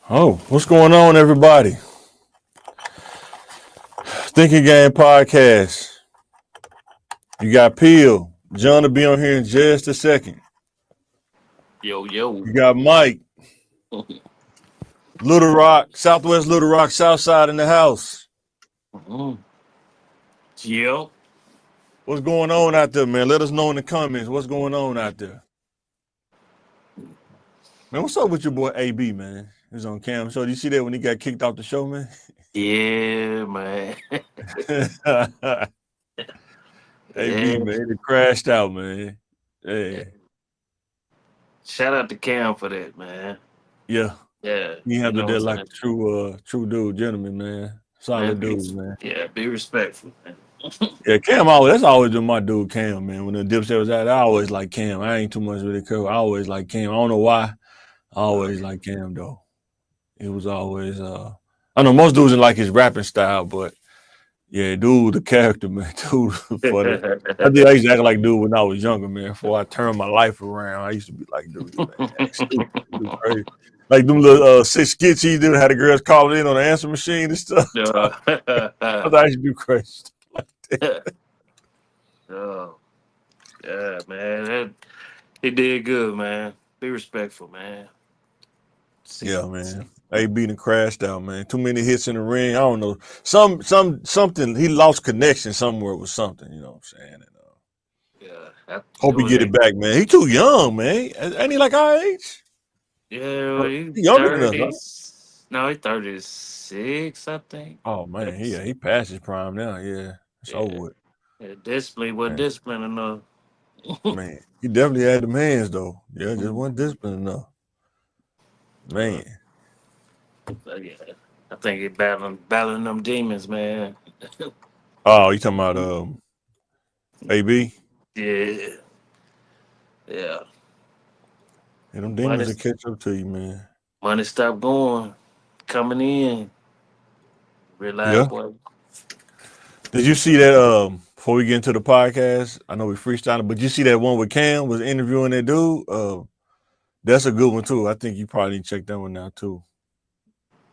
Oh, what's going on, everybody? Thinking Game Podcast. You got Peel. John will be on here in just a second. Yo, yo. You got Mike, Little Rock, Southwest Little Rock, Southside in the house. Mhm. Yo. What's going on out there, man? Let us know in the comments what's going on out there. Man, what's up with your boy AB, man? He was on Cam Show. Did you see that when he got kicked off the show, man? Yeah, man. AB, Yeah. man, it crashed out, man. Hey, Shout out to Cam for that, man. yeah. Yeah. He You handled know that what I'm like saying? a true dude, gentleman, man. Man, Solid dude, man. be respectful, man. Yeah, Cam always that's always been my dude, Cam, man. When the Dipset was out, I always like Cam. I ain't too much really care. I always like Cam. I don't know why. I always like Cam though. It was always I know most dudes didn't like his rapping style, but yeah, dude, the character, man, dude for the I used to act like dude when I was younger, man. Before I turned my life around, I used to be like, dude, man, act stupid, do crazy. Like them little six skits he did had the girls calling in on the answer machine and stuff. I used to do crazy stuff like that. Oh, yeah, man. He did good, man. Be respectful, man. See, Yeah, man. AB done crashed out, man. Too many hits in the ring. I don't know. Something. He lost connection somewhere with something. You know what I'm saying? And, yeah, hope it he was get it back, man. He too young, man. Ain't he like our age? yeah, he He younger than us, 30. right? No, he 36, I think. Oh man, That's, he passed his prime now. Yeah, it's over yeah. with. Yeah, discipline was Man, discipline enough. man, he definitely had them hands though. Yeah, just wasn't disciplined enough. Uh, Man. but yeah, I think he battling them demons, man. Oh, you talking about AB? Yeah, yeah. Yeah, them Money, demons will catch up to you, man. money stopped going, coming in. Realize, Yeah. boy. Did you see that? Before we get into the podcast, I know we freestyling, but you see that one with Cam was interviewing that dude. That's a good one too. I think you probably need to check that one out too.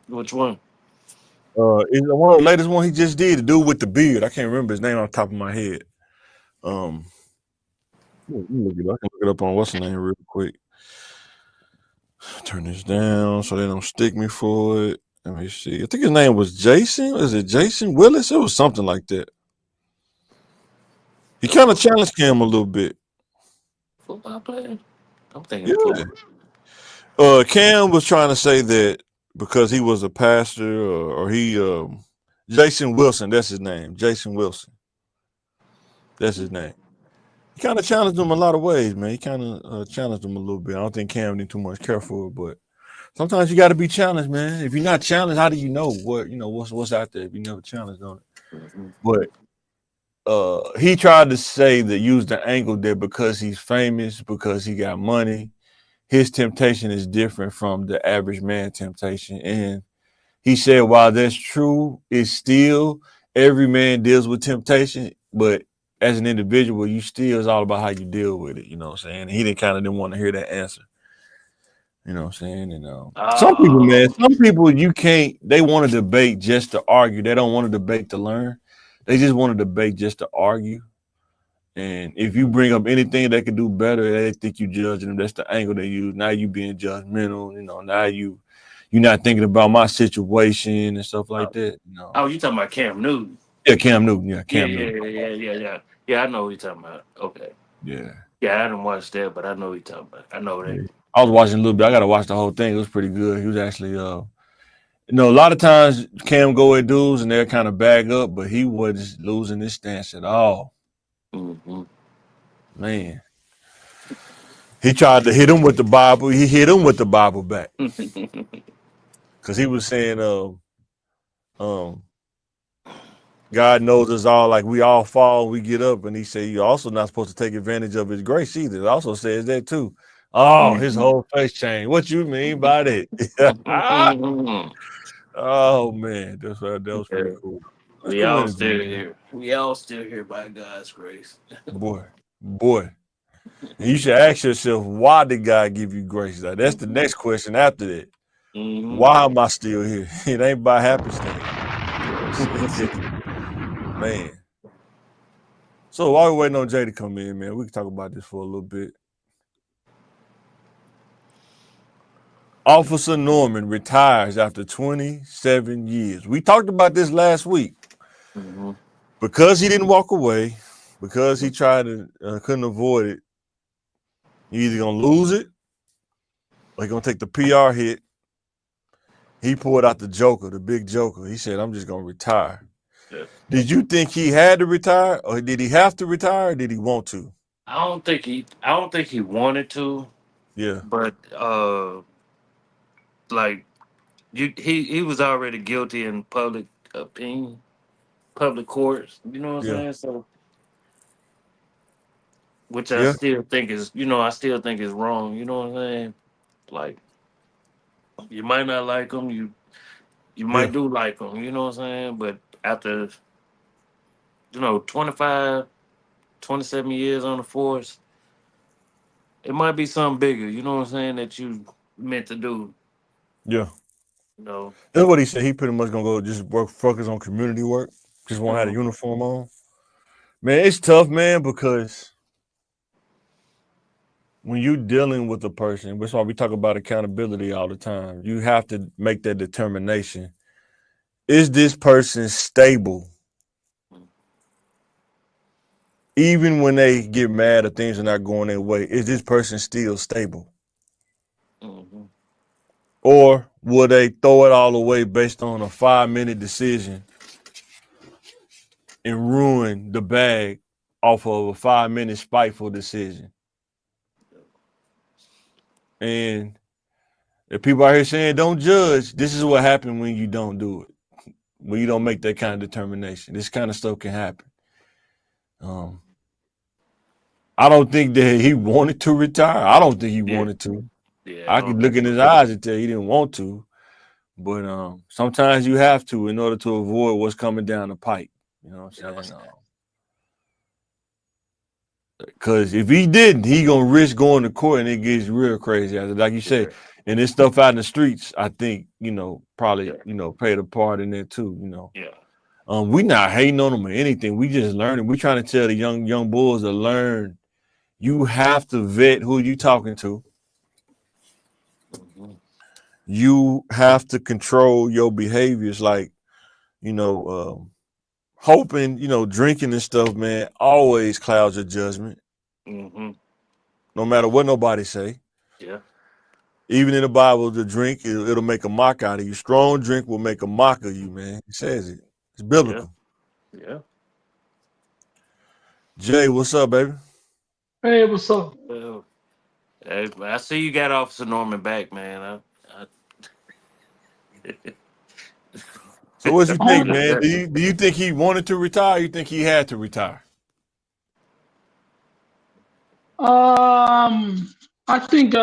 Which one? Is the one of the latest one he just did. The dude with the beard. I can't remember his name off the top of my head. Um, let me look it up. I can look it up on what's the name real quick. Turn this down so they don't stick me for it. Let me see. I think his name was Jason. Is it Jason Willis? It was something like that. He kind of challenged Cam a little bit. Football player? I'm thinking of Yeah. football. Cam was trying to say that because he was a pastor or he Jason Wilson, that's his name. Jason Wilson. That's his name. He kind of challenged him a lot of ways, man. He kind of challenged him a little bit. I don't think Cam did too much care for it, but sometimes you got to be challenged, man. If you're not challenged, how do you know what's out there if you never challenged on it? Mhm. But he tried to say that use the angle that because he's famous, because he got money, his temptation is different from the average man temptation. And he said, while that's true, it's still every man deals with temptation, but as an individual, you still is all about how you deal with it. You know what I'm saying? He didn't want to hear that answer. You know what I'm saying? And some people, man, Oh, some people you can't. They want to debate just to argue. They don't want to debate to learn. They just want to debate just to argue. And if you bring up anything that could do better, they think you judging them. That's the angle they use. Now you being judgmental. Now you're not thinking about my situation and stuff like oh, that. you talking about Cam Newton? Yeah, Cam Newton. Yeah, Yeah, Cam yeah, Newton. yeah, yeah, yeah, yeah. Yeah, I know what you're talking about. Okay. Yeah, Yeah, I didn't watch that, but I know what you're talking about. I know that. yeah. I was watching a little bit. I got to watch the whole thing. It was pretty good. He was actually, a lot of times Cam go at dudes and they're kind of bag up, but he wasn't losing his stance at all. Mm-hmm. Man, he tried to hit him with the Bible. He hit him with the Bible back because he was saying, um, God knows us all, like we all fall, we get up, and he said you're also not supposed to take advantage of his grace either. It also says that too. Oh, his Mhm. whole face changed. What you mean by that? Oh man, that was pretty Yeah, cool. That's we cool all energy, still man. here. We all still here by God's grace. Boy. And you should ask yourself, why did God give you grace? Like, that's the next question after that. Mm-hmm. Why am I still here? It ain't by happenstance. It's just, man. So while we're waiting on Jay to come in, man, we can talk about this for a little bit. Officer Norman retires after 27 years. We talked about this last week. Mm-hmm. Because he didn't walk away, because he tried to couldn't avoid it, he either gonna lose it or he gonna take the PR hit. He pulled out the Joker, the big Joker. He said, "I'm just gonna retire." Yeah. Did you think he had to retire, or did he have to retire, or did he want to? I don't think he wanted to, Yeah, but like he was already guilty in public opinion, public courts. You know what I'm yeah, saying? So, which I yeah, still think is, I still think is wrong. You know what I'm saying? Like, you might not like him, you yeah, might do like him. You know what I'm saying? But after 25, 27 years on the force, it might be something bigger. You know what I'm saying? That you meant to do. yeah. You know. That's what he said. He pretty much gonna go just work, focus on community work. Just won't have a Mhm. uniform on. Man, it's tough, man, because when you're dealing with a person, that's why we talk about accountability all the time. You have to make that determination. Is this person stable? Even when they get mad or things are not going their way, is this person still stable? Mhm. Or will they throw it all away based on a 5 minute decision and ruin the bag off of a 5 minute spiteful decision? And if people out here saying don't judge, this is what happened when you don't do it. When you don't make that kind of determination. This kind of stuff can happen. Um, I don't think that he wanted to retire. I don't think he Yeah. wanted to. Yeah. I I could don't look think in so. his eyes and tell he didn't want to. But sometimes you have to in order to avoid what's coming down the pipe. You know what I'm Yeah. saying? Because if he didn't, he gonna risk going to court and it gets real crazy. Like you say, Yeah. and this stuff out in the streets, I think Yeah. probably played a part in there too. Yeah. We not hating on them or anything. We just learning. We trying to tell the young bulls to learn. You have to vet who you talking to. Mhm. You have to control your behaviors. Like you know, hoping, drinking and stuff, man, always clouds your judgment. Mhm. No matter what nobody say. Yeah. Even in the Bible, the drink it'll make a mock out of you. Strong drink will make a mock of you, man. It says it. It's Yeah. biblical. Yeah. Jay, what's up, baby? Hey, what's up? Well, hey, I see you got Officer Norman back, man. So what you think, Um, man? Do you think he wanted to retire? Or you think he had to retire? um, I think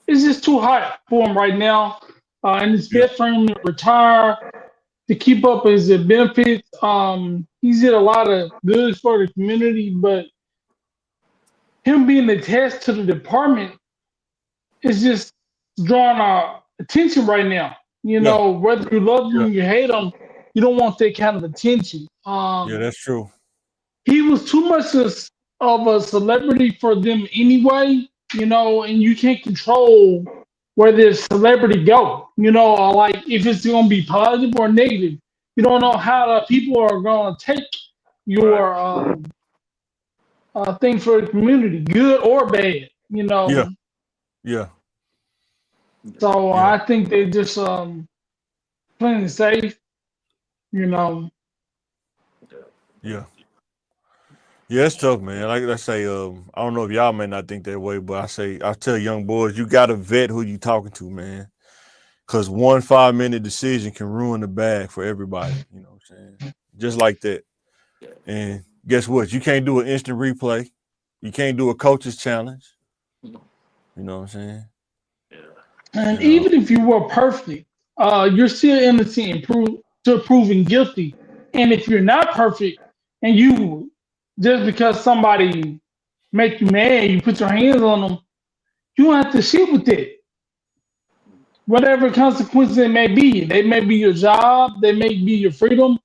it's just too hot for him right now, and it's Yeah, best for him to retire to keep up his benefits. He's did a lot of good for the community, but him being attached to the department is just drawing attention right now. yeah, Whether you love yeah, him, you hate him, you don't want that kind of attention. yeah. That's true. He was too much of a celebrity for them anyway, and you can't control where this celebrity go, or like if it's gonna be positive or negative. You don't know how the people are gonna take Right. your thing for the community, good or bad, Yeah, yeah, So yeah, I think they just playing it safe, you know. yeah. Yeah, it's tough, man. Like I say, I don't know if y'all may not think that way, but I tell young boys, you gotta vet who you talking to, man. Cause one 5 minute decision can ruin the bag for everybody. You know what I'm saying? Just like that. Yeah. And guess what? You can't do an instant replay. You can't do a coach's challenge. You know what I'm saying? Yeah. And And even if you were perfect, you're still innocent and to proven guilty. And if you're not perfect, and you just because somebody make you mad, you put your hands on them, you don't have to sit with it. whatever consequences it may be. They may be your job, they may be your freedom,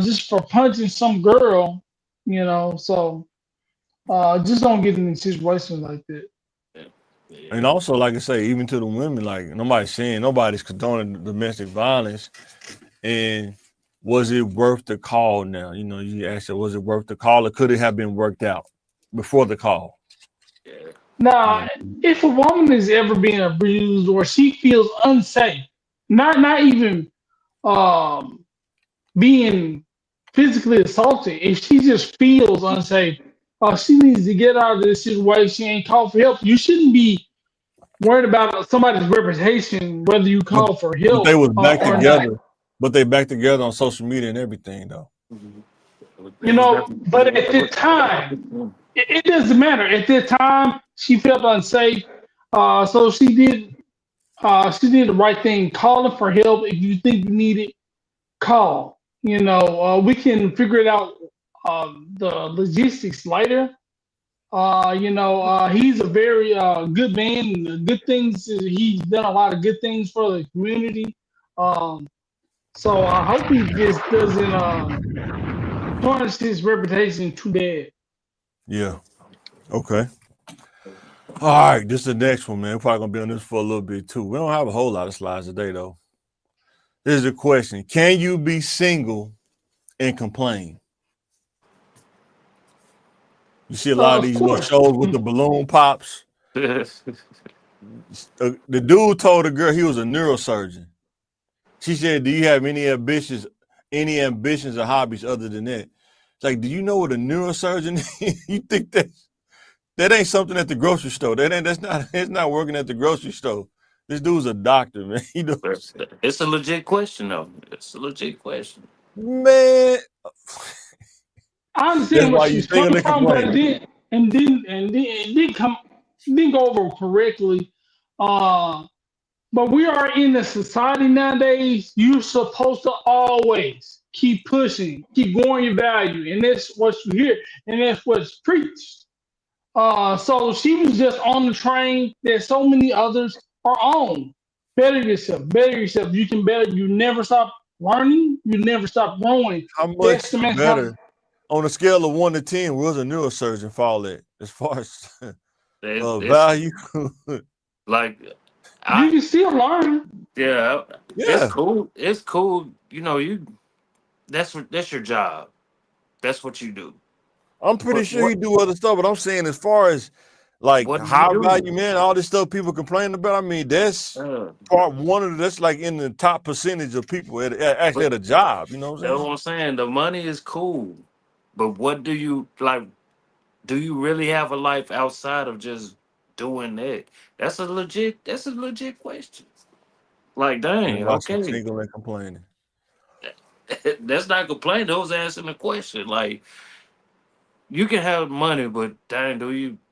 just for punching some girl, So just don't get in a situation like that. Yeah. Yeah. And also, like I say, even to the women, like nobody's condoning domestic violence. And was it worth the call now? You asked her, was it worth the call, or could it have been worked out before the call? Yeah. Now, if a woman is ever being abused or she feels unsafe, not even um, being physically assaulted, if she just feels unsafe, she needs to get out of this situation and call for help. You shouldn't be worried about somebody's reputation, whether you But, call for but help they was back or not. together. But they back together on social media and everything, though. Mhm. It was But at the time, it doesn't matter. At that time, she felt unsafe, so she did. She did the right thing, calling for help. If you think you need it, call. We can figure it out. The logistics later. He's a very good man. Good things. He's done a lot of good things for the community. Um, so I hope he just doesn't tarnish his reputation too bad. Yeah. Okay. All right. This is the next one, man. We're probably gonna be on this for a little bit too. We don't have a whole lot of slides today, though. This is the question: can you be single and complain? You see a lot of Of these little course. shows with the balloon pops. The dude told the girl he was a neurosurgeon. She said, "Do you have any ambitions or hobbies other than that?" It's like, do you know what a neurosurgeon is? You think that ain't something at the grocery store? It's not working at the grocery store. This dude's a doctor, man. It's a legit question, though. It's a legit question. Man, I that's understand where why you she's single coming and from, but complaining. it didn't go over correctly. Uh, but we are in a society nowadays. You're supposed to always keep pushing, keep going your value, and that's what you hear, and that's what's preached. So she was just on the train that so many others are on. Better yourself, better yourself. You can better. You never stop learning. You never stop growing. How That's much the mentality. better on a scale of 1 to 10? Where's a neurosurgeon fall at as far as It's value? like You I can still learn. yeah, it's Yeah, cool. It's cool. That's your job. That's what you do. I'm pretty But sure he do other stuff, but I'm saying as far as like what do you high value, do? man, all this stuff people complain about. I mean, that's Uh, part one of that's like in the top percentage of people actually but at a job. You know what that's I'm what saying? I'm saying. The money is cool, but what do you like? Do you really have a life outside of just doing that? That's a legit question. Like, Man, dang, watch him okay. single and complaining. That's not complaining. Those answering the question. Like, you can have money, but dang,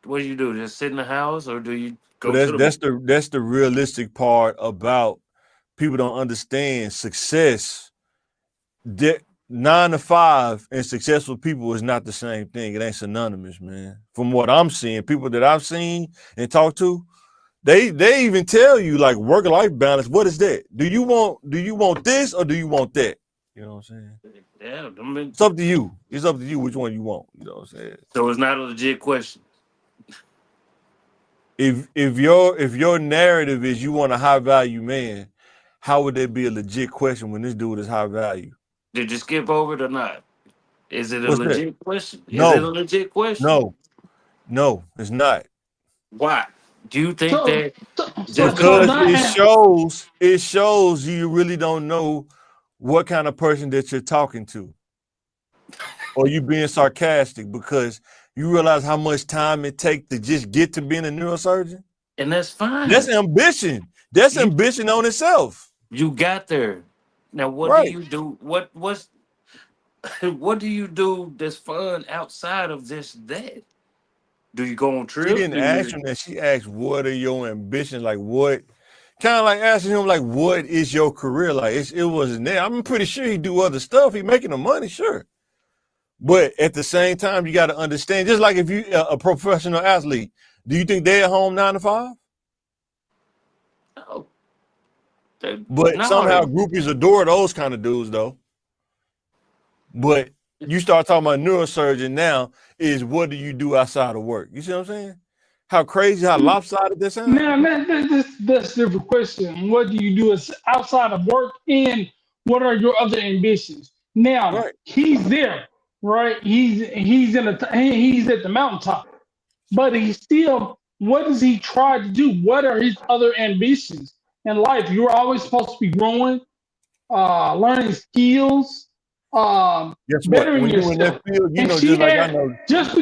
what do you do? Just sit in the house or do you But go to the that's the realistic part about people don't understand success. 9 to 5 and successful people is not the same thing. It ain't synonymous, man. From what I'm seeing, people that I've seen and talked to, they even tell you like work life balance. What is that? Do you want this or do you want that? You know what I'm saying? Yeah, I mean, It's up to you. It's up to you which one you want. You know what I'm saying? so it's not a legit question. If your narrative is you want a high value man, how would that be a legit question when this dude is high value? Did you skip over it or not? Is it a What's that? legit question? Is it a No, legit question? no, no, it's not. Why? Do you think So, that so, so, just so Because because not. it shows you really don't know what kind of person that you're talking to, or you being sarcastic because you realize how much time it takes to just get to being a neurosurgeon. and that's That's fine. ambition. That's You ambition on itself. you got there. Now what do Right. you do? What's what do you do that's fun outside of just that? Do you go on She trips? didn't Do ask you him that. She asked, "What are your ambitions? Like what?" Kind of like asking him, like, "What is your career like?" It wasn't there. I'm pretty sure he do other stuff. He making the money, sure. But at the same time, you got to understand. Just like if you a professional athlete, do you think they at home 9 to 5? no. But No, somehow groupies adore those kind of dudes, though. But you start talking about neurosurgeon now is what do you do outside of work? You see what I'm saying? How crazy, how lopsided this sounds? Now, that's a different question. What do you do outside of work, and what are your other ambitions? Now, Right. he's there, right? He's at the mountaintop, but he still. What does he try to do? What are his other ambitions in life? You're always supposed to be growing, learning skills, Guess what? bettering When you in that yourself. field, you And know, she just like I had know. just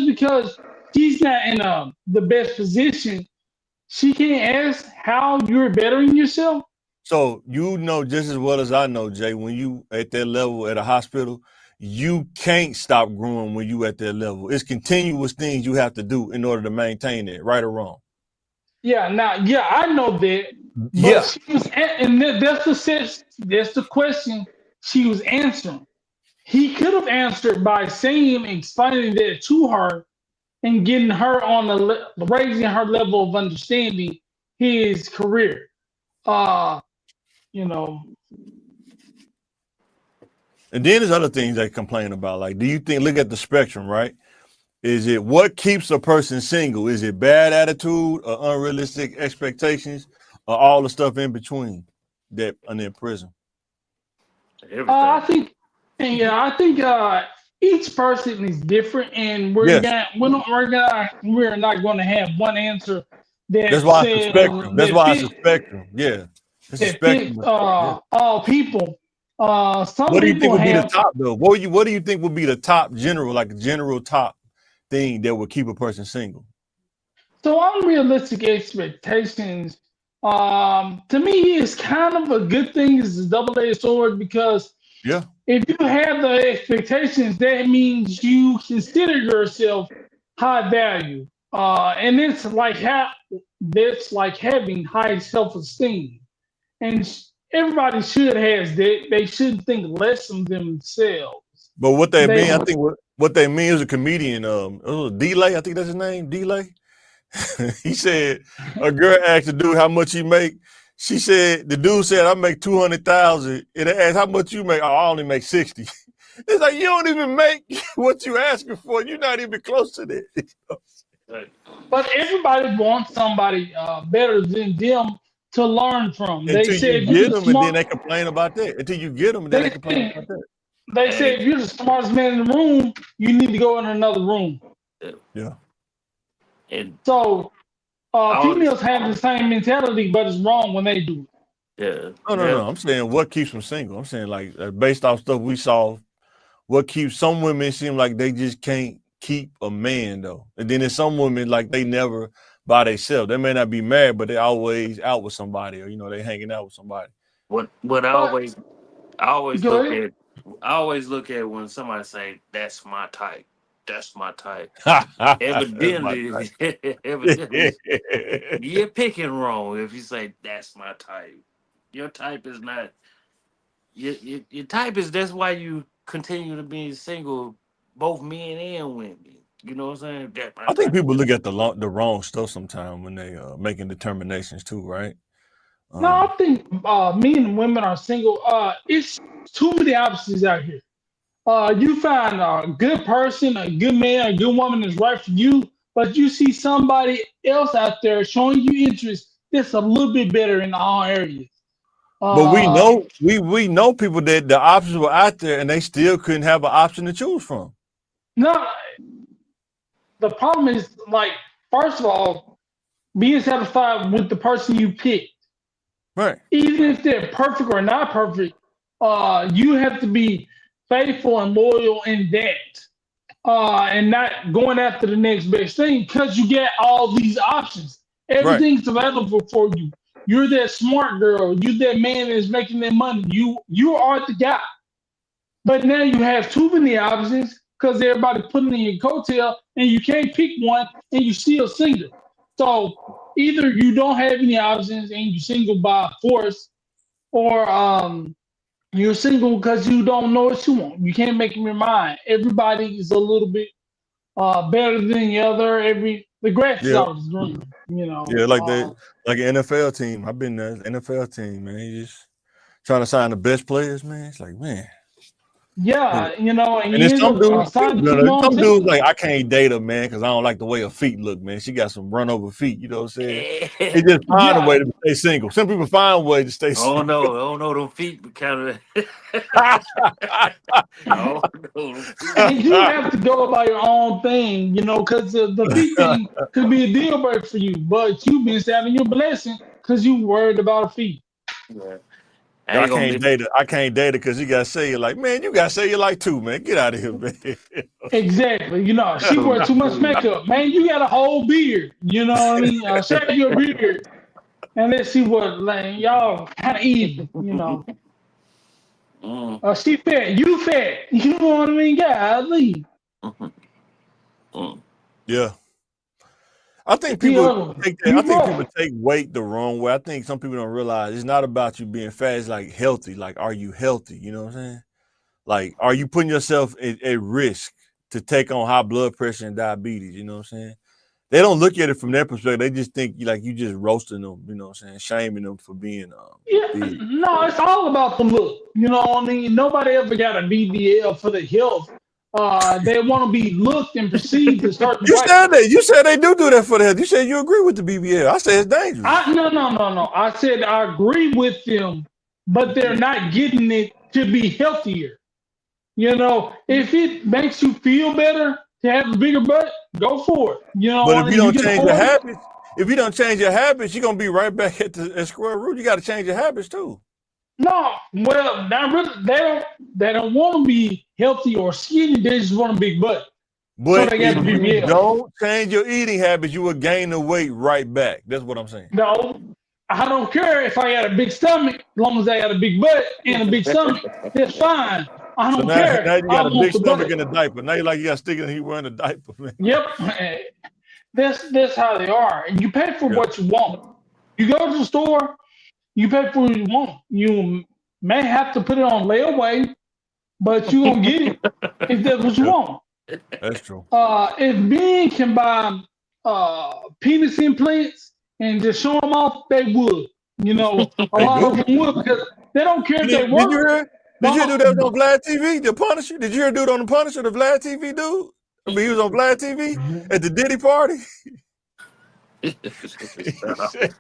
because she's not in the best position, she can't ask how you're bettering yourself. So you know just as well as I know, Jay, when you at that level at a hospital, you can't stop growing when you at that level. It's continuous things you have to do in order to maintain it, right or wrong. Yeah, now, yeah, I know that, but Yeah. she was, and that's the question she was answering. He could have answered by saying, explaining that to her, and getting her on raising her level of understanding his career. Uh, you know, And then there's other things they complain about. Like, do you think, look at the spectrum, right? Is it what keeps a person single? Is it bad attitude or unrealistic expectations or all the stuff in between that are in prison? I everything. think, and yeah, I think each person is different, and Yes. we're not going to have one answer That's that why it's a says spectrum. That's that why it's a fit spectrum. Yeah. It's a that fits spectrum. Yeah. all people. Some What do you think people would be the have. top though? What do you think would be the top general, like a general top thing that would keep a person single? So unrealistic expectations, to me, is kind of a good thing. It's a double-edged sword because Yeah. if you have the expectations, that means you consider yourself high value, and that's like having high self-esteem, and everybody should has that. They shouldn't think less of themselves. But what they They mean, I think what they mean is a comedian, Delay, I think that's his name, Delay. He said a girl asked the dude how much he make. She said the dude said I make 200,000. And they asked how much you make. Oh, I only make 60. It's like you don't even make what you asking for. You're not even close to that. Right. But everybody wants somebody better than them to learn from. They Until say you if get you're the them, and then smart, they complain about that. Until you get them, and then they they complain say, about that. they say Hey, if you're the smartest man in the room, you need to go in another room. Yeah. and So all females have the same mentality, but it's wrong when they do it. yeah, No. I'm saying what keeps them single. I'm saying like based off stuff we saw, what keeps some women seem like they just can't keep a man though. And then there's some women like they never by themselves. They may not be married, but they always out with somebody, or they hanging out with somebody. what But I always go look ahead. at when somebody say that's my type. That's my type. That's my Evidently, evidently, type. you're picking wrong if you say that's my type. Your type is not your type is that's why you continue to be single, both men and women. You know what I'm saying? That's my I think type. people look at the wrong stuff sometimes when they making determinations too, right? No, Um, I think men and women are single. It's too many options out here. You find a good person, a good man, a good woman is right for you, but you see somebody else out there showing you interest that's a little bit better in all areas. but we Uh, know we know people that the options were out there and they still couldn't have an option to choose from. no, the problem is like, first of all, being satisfied with the person you pick, Right. even if they're perfect or not perfect, you have to be faithful and loyal in that. And not going after the next best thing because you get all these options. Right. Everything's available for you. You're that smart girl. You that man that's making that money. You are the guy. But now you have too many options because everybody putting in your coattail and you can't pick one and you still single. So either you don't have any options and you're single by force, or you're single because you don't know what you want. You can't make up your mind. Everybody is a little bit better than the other. The grass is Yeah, always green. yeah, like an NFL team. I've been there, NFL team, man. You just trying to sign the best players, man. It's like, man. Yeah, and And you then end some up dudes, signing two long some dudes teams. like I can't date her, man, because I don't like the way her feet look, man. She got some run over feet. You know what I'm saying? They just find a Yeah, way to stay single. Some people find a way to stay I single. don't know. Them feet kind of. Oh no. and you have to go about your own thing, because the feet thing could be a deal breaker for you, but you been having your blessing because you worried about a feet. Yeah. I I ain't gonna can't miss. date her. I can't date her because you gotta say it like, man, you gotta say it like two, man. Get out of here, man. Exactly. She wear too much makeup. Man, you got a whole beard. You know what I mean? Shave your beard. And let's see what, like, y'all kind of even. Mm, She fat. You fat. You know what I mean? Golly. mm. Yeah. I think The people other one. take that. I You think people broke. take weight the wrong way. I think some people don't realize it's not about you being fat. It's like healthy. Like, are you healthy? You know what I'm saying? Like, are you putting yourself at risk to take on high blood pressure and diabetes? You know what I'm saying? They don't look at it from their perspective. They just think like you just roasting them. You know what I'm saying? Shaming them for being Yeah, big. no, it's all about the look. You know what I mean? Nobody ever got a BBL for the health. They want to be looked and perceived a certain You way. said that. You said they do that for the health. You said you agree with the BBL. I said it's dangerous. No. I said I agree with them, but they're not getting it to be healthier. If it makes you feel better to have a bigger butt, go for it. But if you You don't can change your afford it. habits, if you don't change your habits, you're gonna be right back at square root. You got to change your habits too. No, well, not really. They don't want to be healthy or skinny. They just want a big butt. So But they got if the you BBL. don't change your eating habits, you will gain the weight right back. That's what I'm saying. No, I don't care if I got a big stomach, as long as I got a big butt and a big stomach. That's fine. I So don't now, care. now you I got a big want the stomach butt. and a diaper. Now you like you got stick and he wearing a diaper, man. Yep. That's how they are. And you pay for Yeah. what you want. You go to the store, you pay for what you want. You may have to put it on layaway, but you're gonna get it if that's what you Yeah, want. that's true. If men can buy penis implants and just show them off, they would. A They lot of do. them would because they don't care if they Did you work. hear? Did you hear Well, dude that was on Vlad TV? The Punisher? Did you hear dude on the Punisher, the Vlad TV dude? I mean, he was on Vlad TV at the Diddy party. he said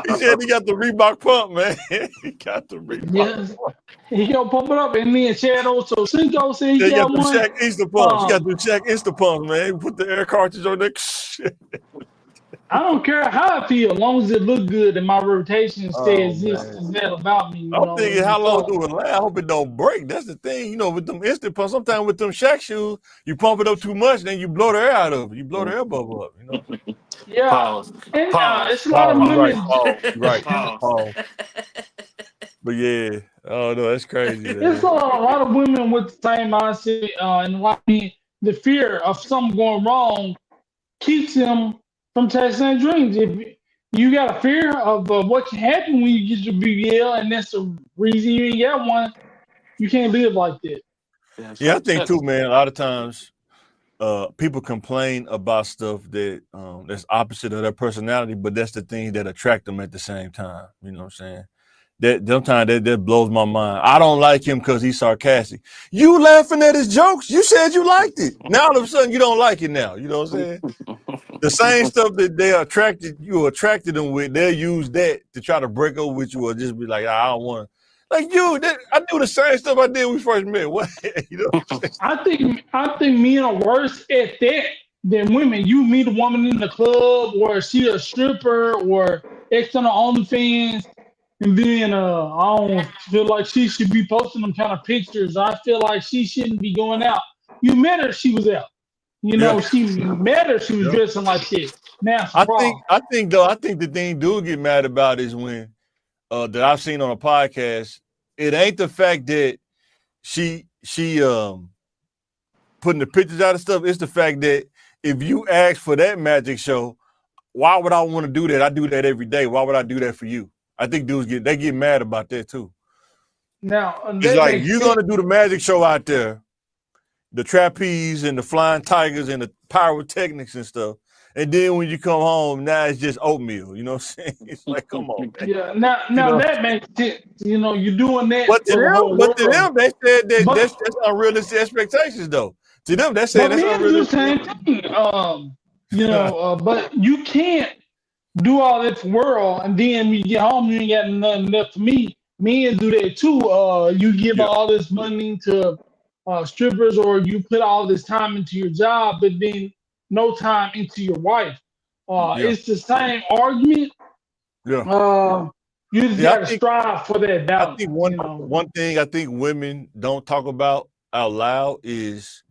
he said he got the Reebok pump, man. He got the Reebok yes, pump. he gonna pump it up, and then Chad Ochocinco said he Yeah, he got got them one. Shaq Insta pumps. He got Um, them Shaq Insta pumps, man. He put the air cartridge on there. I don't care how I feel, as long as it look good and my rotation Oh says this man. is that about me. I'm thinking, how long So do it last? I hope it don't break. That's the thing, with them instant pumps. Sometimes with them Shaq shoes, you pump it up too much, then you blow the air out of it. You blow the air bubble up. yeah, Pause. and Pause. it's a lot of Pause. You're right. women. Pause. You're right. Pause. Pause. But yeah, oh no, that's crazy, It's a man. lot of women with the same mindset, and a lot of men, the fear of something going wrong keeps them from chasing their dreams. If you got a fear of what can happen when you get your BBL, and that's the reason you ain't got one, you can't live like that. Yeah, I think too, man. A lot of times, people complain about stuff that's opposite of their personality, but that's the thing that attract them at the same time. You know what I'm saying? That sometimes that blows my mind. I don't like him because he's sarcastic. You laughing at his jokes? You said you liked it. Now all of a sudden you don't like it now. You know what I'm saying? The same stuff that you attracted them with, they'll use that to try to break up with you or just be like, I don't want to. Like I do the same stuff I did when we first met. What I think men are worse at that than women. You meet a woman in the club, or she a stripper, or external OnlyFans, and then I don't feel like she should be posting them kind of pictures. I feel like she shouldn't be going out. You met her, she was out. Yeah. She met her, she was dressing like that. Now it's a problem. I think the thing dude get mad about is when that I've seen on a podcast, it ain't the fact that she putting the pictures out of stuff. It's the fact that if you ask for that magic show, why would I want to do that? I do that every day. Why would I do that for you? I think dudes get mad about that too. Now It's that like makes you're sense. gonna do the magic show out there, the trapeze and the flying tigers and the pyrotechnics and stuff, And then when you come home, now it's just oatmeal. You know what I'm saying? It's like, come on, man. Yeah, now You know? that makes sense. You know, you're doing that But to for the whole them, world. they said that But- that's unrealistic expectations, though. To them, they said But that's men do the unrealistic. same thing. You know, but you can't do all that for world, and then when you get home, you ain't got nothing left for me. Men do that too. You give Yeah. all this money to strippers, or you put all this time into your job, but then no time into your wife. Yeah. It's the same argument. Yeah. You just Yeah, I gotta think- strive for that balance. I think you know? one thing I think women don't talk about out loud is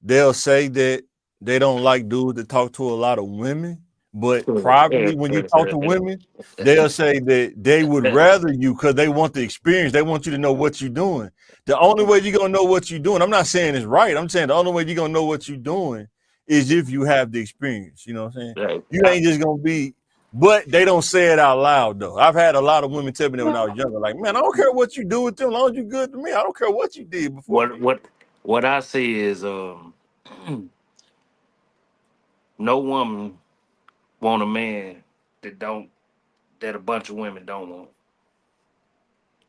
they'll say that they don't like dudes that talk to a lot of women, but privately when you talk to women, they'll say that they would rather you because they want the experience. They want you to know what you're doing. The only way you're gonna know what you're doing, I'm not saying it's right. I'm saying the only way you're gonna know what you're doing is if you have the experience. You know what I'm saying? Right. You ain't just gonna be. But they don't say it out loud, though. I've had a lot of women tell me that when I was younger, like, man, I don't care what you do with them, as long as you're good to me. I don't care what you did before. What I see is no woman want a man that a bunch of women don't want.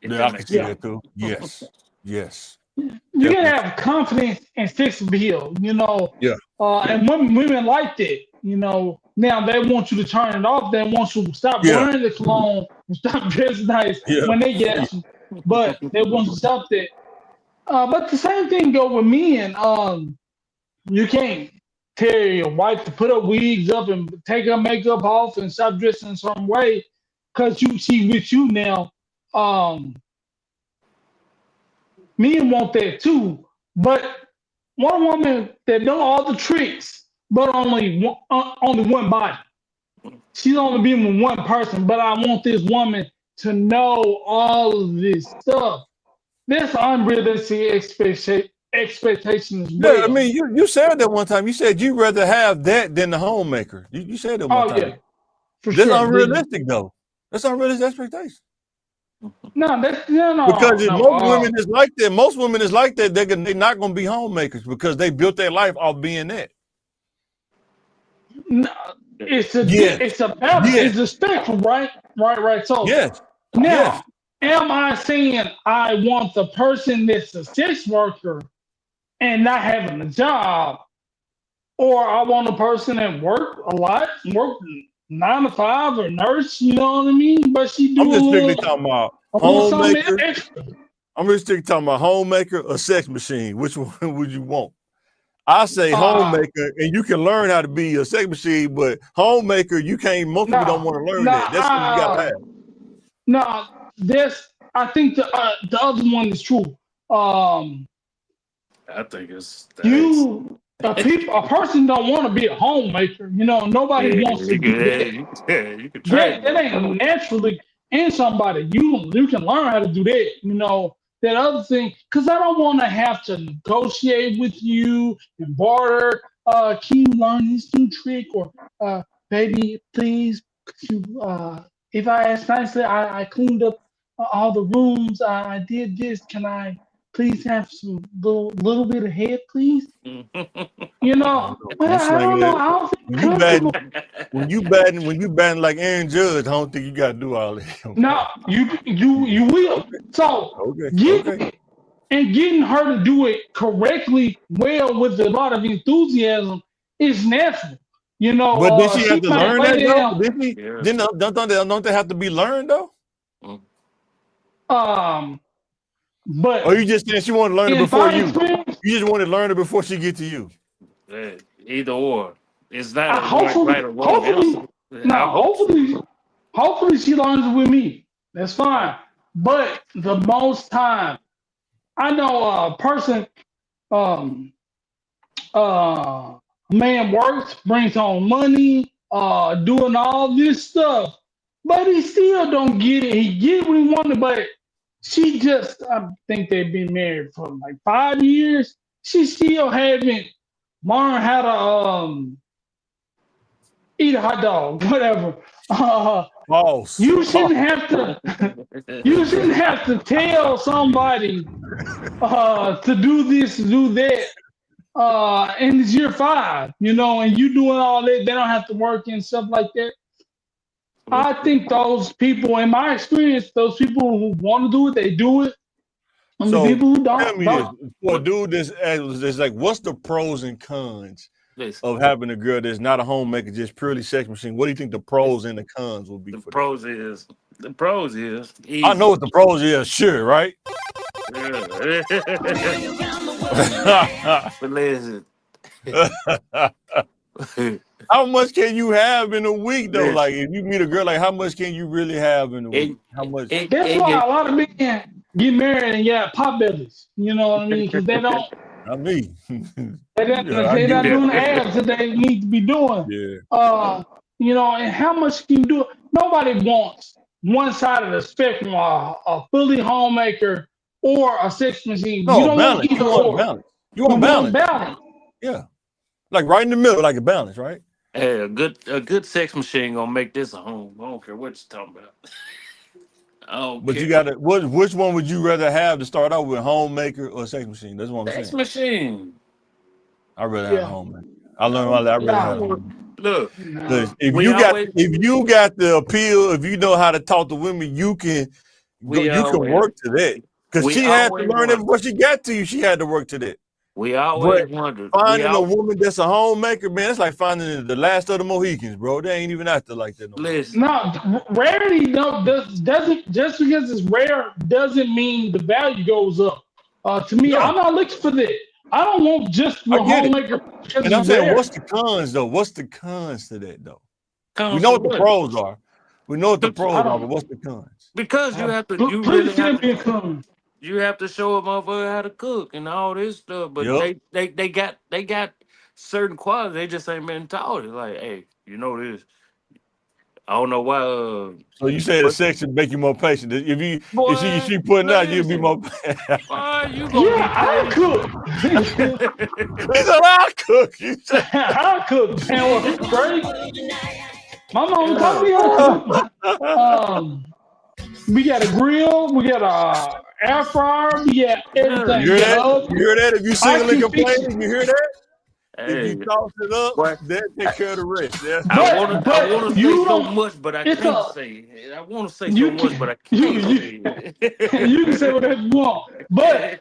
If Yeah, that I can makes see sense. that too. Yes. Yes. You gotta have confidence and sex appeal, you know. Yeah. And women like that, you know. Now they want you to turn it off. They want you to stop Yeah. wearing the cologne and stop dressing nice Yeah. when they get you. But they want you to stop that. But the same thing go with men. You can't tell your wife to put her wigs up and take her makeup off and stop dressing some way because she with you now. Men want that too, but one woman that know all the tricks, but only one body. She's only been with one person, but I want this woman to know all of this stuff. That's unrealistic expectation as well. Yeah, I mean, you said that one time. You said you'd rather have that than the homemaker. You said that one time. Yeah, for That's sure. unrealistic, though. That's unrealistic expectation. No, Because no, most women is like that. Most women is like that. They're not going to be homemakers because they built their life off being that. No, it's a Yes. it's a balance. Yes. It's a spectrum, right? So Yes. now, Yes. am I saying I want the person that's a sex worker and not having a job, or I want a person that work a lot, work 9 to 5 or nurse? You know what I mean? But she do I'm just a strictly little, talking about a little something homemaker. extra. I'm just strictly talking about homemaker or sex machine. Which one would you want? I say homemaker, and you can learn how to be a sex machine, but homemaker, you can't. Most people don't want to learn that. That's what you got to have. No, I think the other one is true. I think it's A person don't want to be a homemaker. You know, nobody wants to do that. You can try That ain't naturally in somebody. You can learn how to do that. You know, that other thing, because I don't want to have to negotiate with you and barter. Can you learn this new trick? Or baby, please, could you if I ask nicely, I cleaned up all the rooms. I did this. Can I please have some little bit of head, please? You know, I don't know. I don't feel comfortable. When you batting like Aaron Judge, I don't think you got to do all that. No, you will. So getting her to do it correctly, well, with a lot of enthusiasm, is natural. You know, but did she have to learn that though? Don't they have to be learned though? But or you just saying she wanted to learn it before you? You just wanted to learn it before she get to you. Either or. It's not right or wrong. Hopefully she learns it with me. That's fine. But the most time, I know a person, man works, brings home money, doing all this stuff, but he still don't get it. He get what he wanted, but she just, I think they've been married for like 5 years. She still haven't learned how to eat a hot dog, whatever. You shouldn't have to. You shouldn't have to tell somebody to do this, to do that. and it's year 5, and you doing all that, they don't have to work and stuff like that. I think those people, in my experience, those people who want to do it, they do it. And the So people who tell don't, me this: don't. for a dude that's like, what's the pros and cons Listen, of having a girl that's not a homemaker, just purely sex machine? What do you think the pros and the cons will be the for pros is easy. that? I know what the pros is, sure, right? Yeah. But listen, How much can you have in a week though? listen. Like if you meet a girl, like how much can you really have in a week? It, How much? That's why a lot of men get married and get pot bellies. You know what I mean? Because they don't. Not me. Yeah, I They're get not it. doing the abs that they need to be doing. Yeah. And how much can you do? Nobody wants one side of the spectrum, a fully homemaker or a sex machine. You No, don't want balance. either You want or. balance. You You want want balance. balance. Yeah. Like right in the middle, like a balance, right? hey, a good sex machine gonna make this a home. I don't care what you're talking about. I don't But you care. gotta which one would you rather have to start out with, homemaker or sex machine? That's what I'm Sex saying. machine. I'd rather have a Yeah. homemaker. I learned my I'd rather have a homemaker. Look, Because if we you got always the appeal, if you know how to talk to women, you can we always work to that. Because we she had to always learn it wonder. before she got to you. She had to work to that. We But always wondered. finding a woman that's a homemaker, man, it's like finding the last of the Mohicans, bro. They ain't even out there like that no more. Listen. No, rarity doesn't just because it's rare doesn't mean the value goes up. To me, No. I'm not looking for that. I don't want just a I get it. homemaker because And I'm it's saying, rare. what's the cons though? What's the cons to that though? We Cons know to what the what? pros are. We know what the I pros are, don't- but what's the cons? Because you have to, you Please really tell have me to, it's coming. you have to show a motherfucker how to cook and all this stuff. But Yep. they got certain qualities. They just ain't been taught it. Like, hey, you know this. I don't know why. So you say the But sex should make you more patient. If boy, she putting out, you'll be listen, more. boy, you gonna be Yeah, I patient. cook. He said, "I cook." You said, I cook. Man, what, great. My mom taught Yeah. me how to cook. We got a grill. We got a air fryer. We got you everything. hear We got an that? oven. You hear that? If you I single and can fix complaining, it. you hear that? If Hey, you toss it up, boy, they'll take care of the rest. Yeah. I wanna But say you so don't. much, but I It's can't a say it. I wanna say so you much, but can I you can't you say you can say whatever you want, but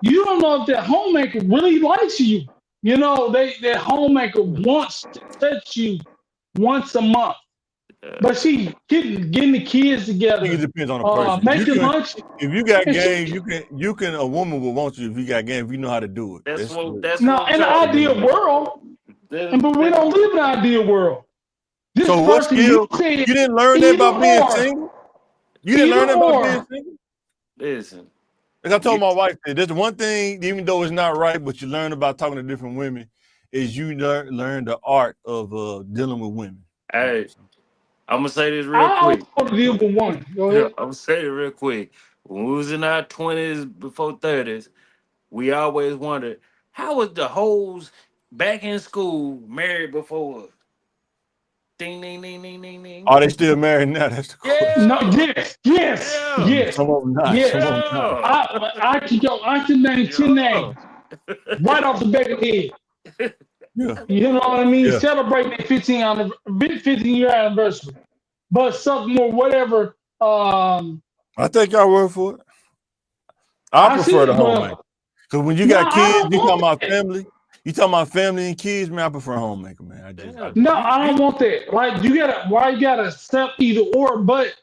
you don't know if that homemaker really likes you. That homemaker wants to touch you once a month, it. but she getting the kids I think it together, depends on the person. making lunch, If you got and game, she you can. A woman will want you if you got game. If you know how to do it. That's what now I'm in the telling ideal you. world, That, but we that, don't live in an ideal world. This So what person you skill? said You didn't learn that either about being or, single. You didn't learn that about being single. listen, Like I told you, my wife, there's one thing, even though it's not right, but you learn about talking to different women, is you learn the art of dealing with women. hey, I'm gonna say this real I always quick. want to deal with one. Go I'm ahead. gonna say it real quick. When we was in our 20s before 30s, we always wondered how was the hoes back in school married before us? Ding ding ding ding ding ding. Are they still married now? That's the question. No, Yeah, yeah, yes, Some of them not. yes. Some of them not. I can name 10 yeah. names right off the back of the head. Yeah. You know what I mean? Yeah. Celebrating their 15-year anniversary. But something or whatever. I take y'all word for it. I I see prefer the it, homemaker. Because when you no, got I kids, don't you talking want about that. family. You talking about family and kids, man. I prefer homemaker, man. Yeah. No, I don't want that. Like why you gotta accept either or, but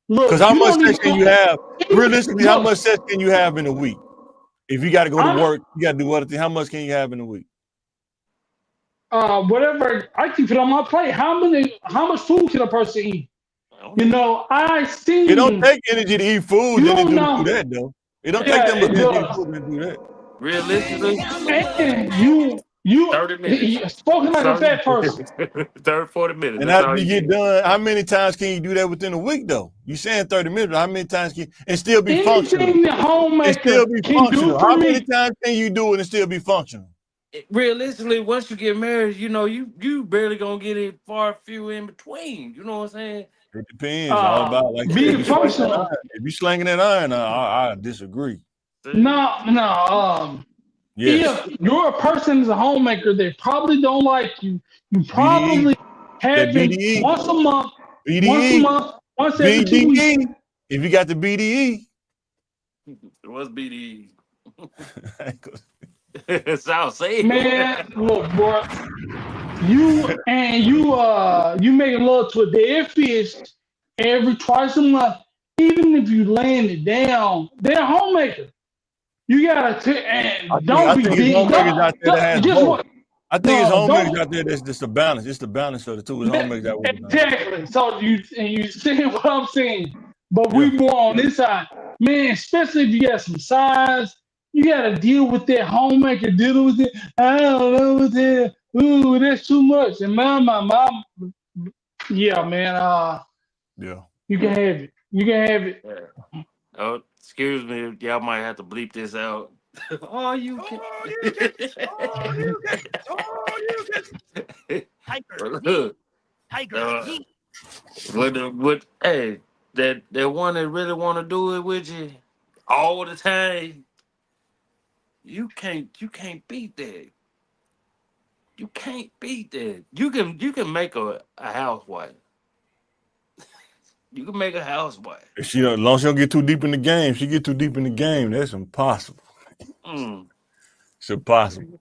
Because look, how you much don't sex even can you have? Realistically, how look, much sex can you have in a week? If you got to go to I'm work, you got to do other things. How much can you have in a week? whatever I keep it on my plate. How much food can a person eat? I don't know. I It don't seen take energy to eat food you than it don't do to do know. that, though. It don't take Yeah, that much it energy to eat does. food than do that. Realistically, And you 30 minutes. spoken like a 30, fat person. 30, 40 minutes. And That's after all you you get need. done, how many times can you do that within a week, though? You saying 30 minutes, but how many times can and still be functional? Anything the And still homemaker be can do functional. for How many me, times can you do it and still be functional? Realistically, once you get married, you barely gonna get it far few in between. You know what I'm saying? It depends. All about like if being you slinging that functional. iron, if you slinging that iron, I disagree. See? No, no. Yes. if you're a person that's a homemaker, they probably don't like you. You BDE. probably That have it BDE. once a month, BDE. once every 2 weeks. BDE. If you got the BDE. What's BD? That's all I'm saying. Man, look, bro, you making love to a dead fish every twice a month. Even if you laying it down, they're a homemaker. You gotta and I don't be think it's big. homemakers out there that has Just both. what? I think it's No, homemakers don't. out there that's just the balance. It's the balance of the two. It's homemakers that work balance. Exactly. So you see what I'm saying. But we Yeah. more on this side, man. Especially if you got some size, you gotta deal with that homemaker. Dealing with it. I don't know what that. Ooh, that's too much. And my mom, yeah, man. Yeah. You can have it. You can have it. Yeah. Oh, excuse me. Y'all might have to bleep this out. Oh, you can. Tiger, Look, Tiger, Heat. what? Hey, that one that really want to do it with you all the time. You can't beat that. You can't beat that. You can make a housewife. You can make a housewife. If she don't, as long as she don't get too deep in the game, she get too deep in the game, that's impossible. Mm. It's impossible.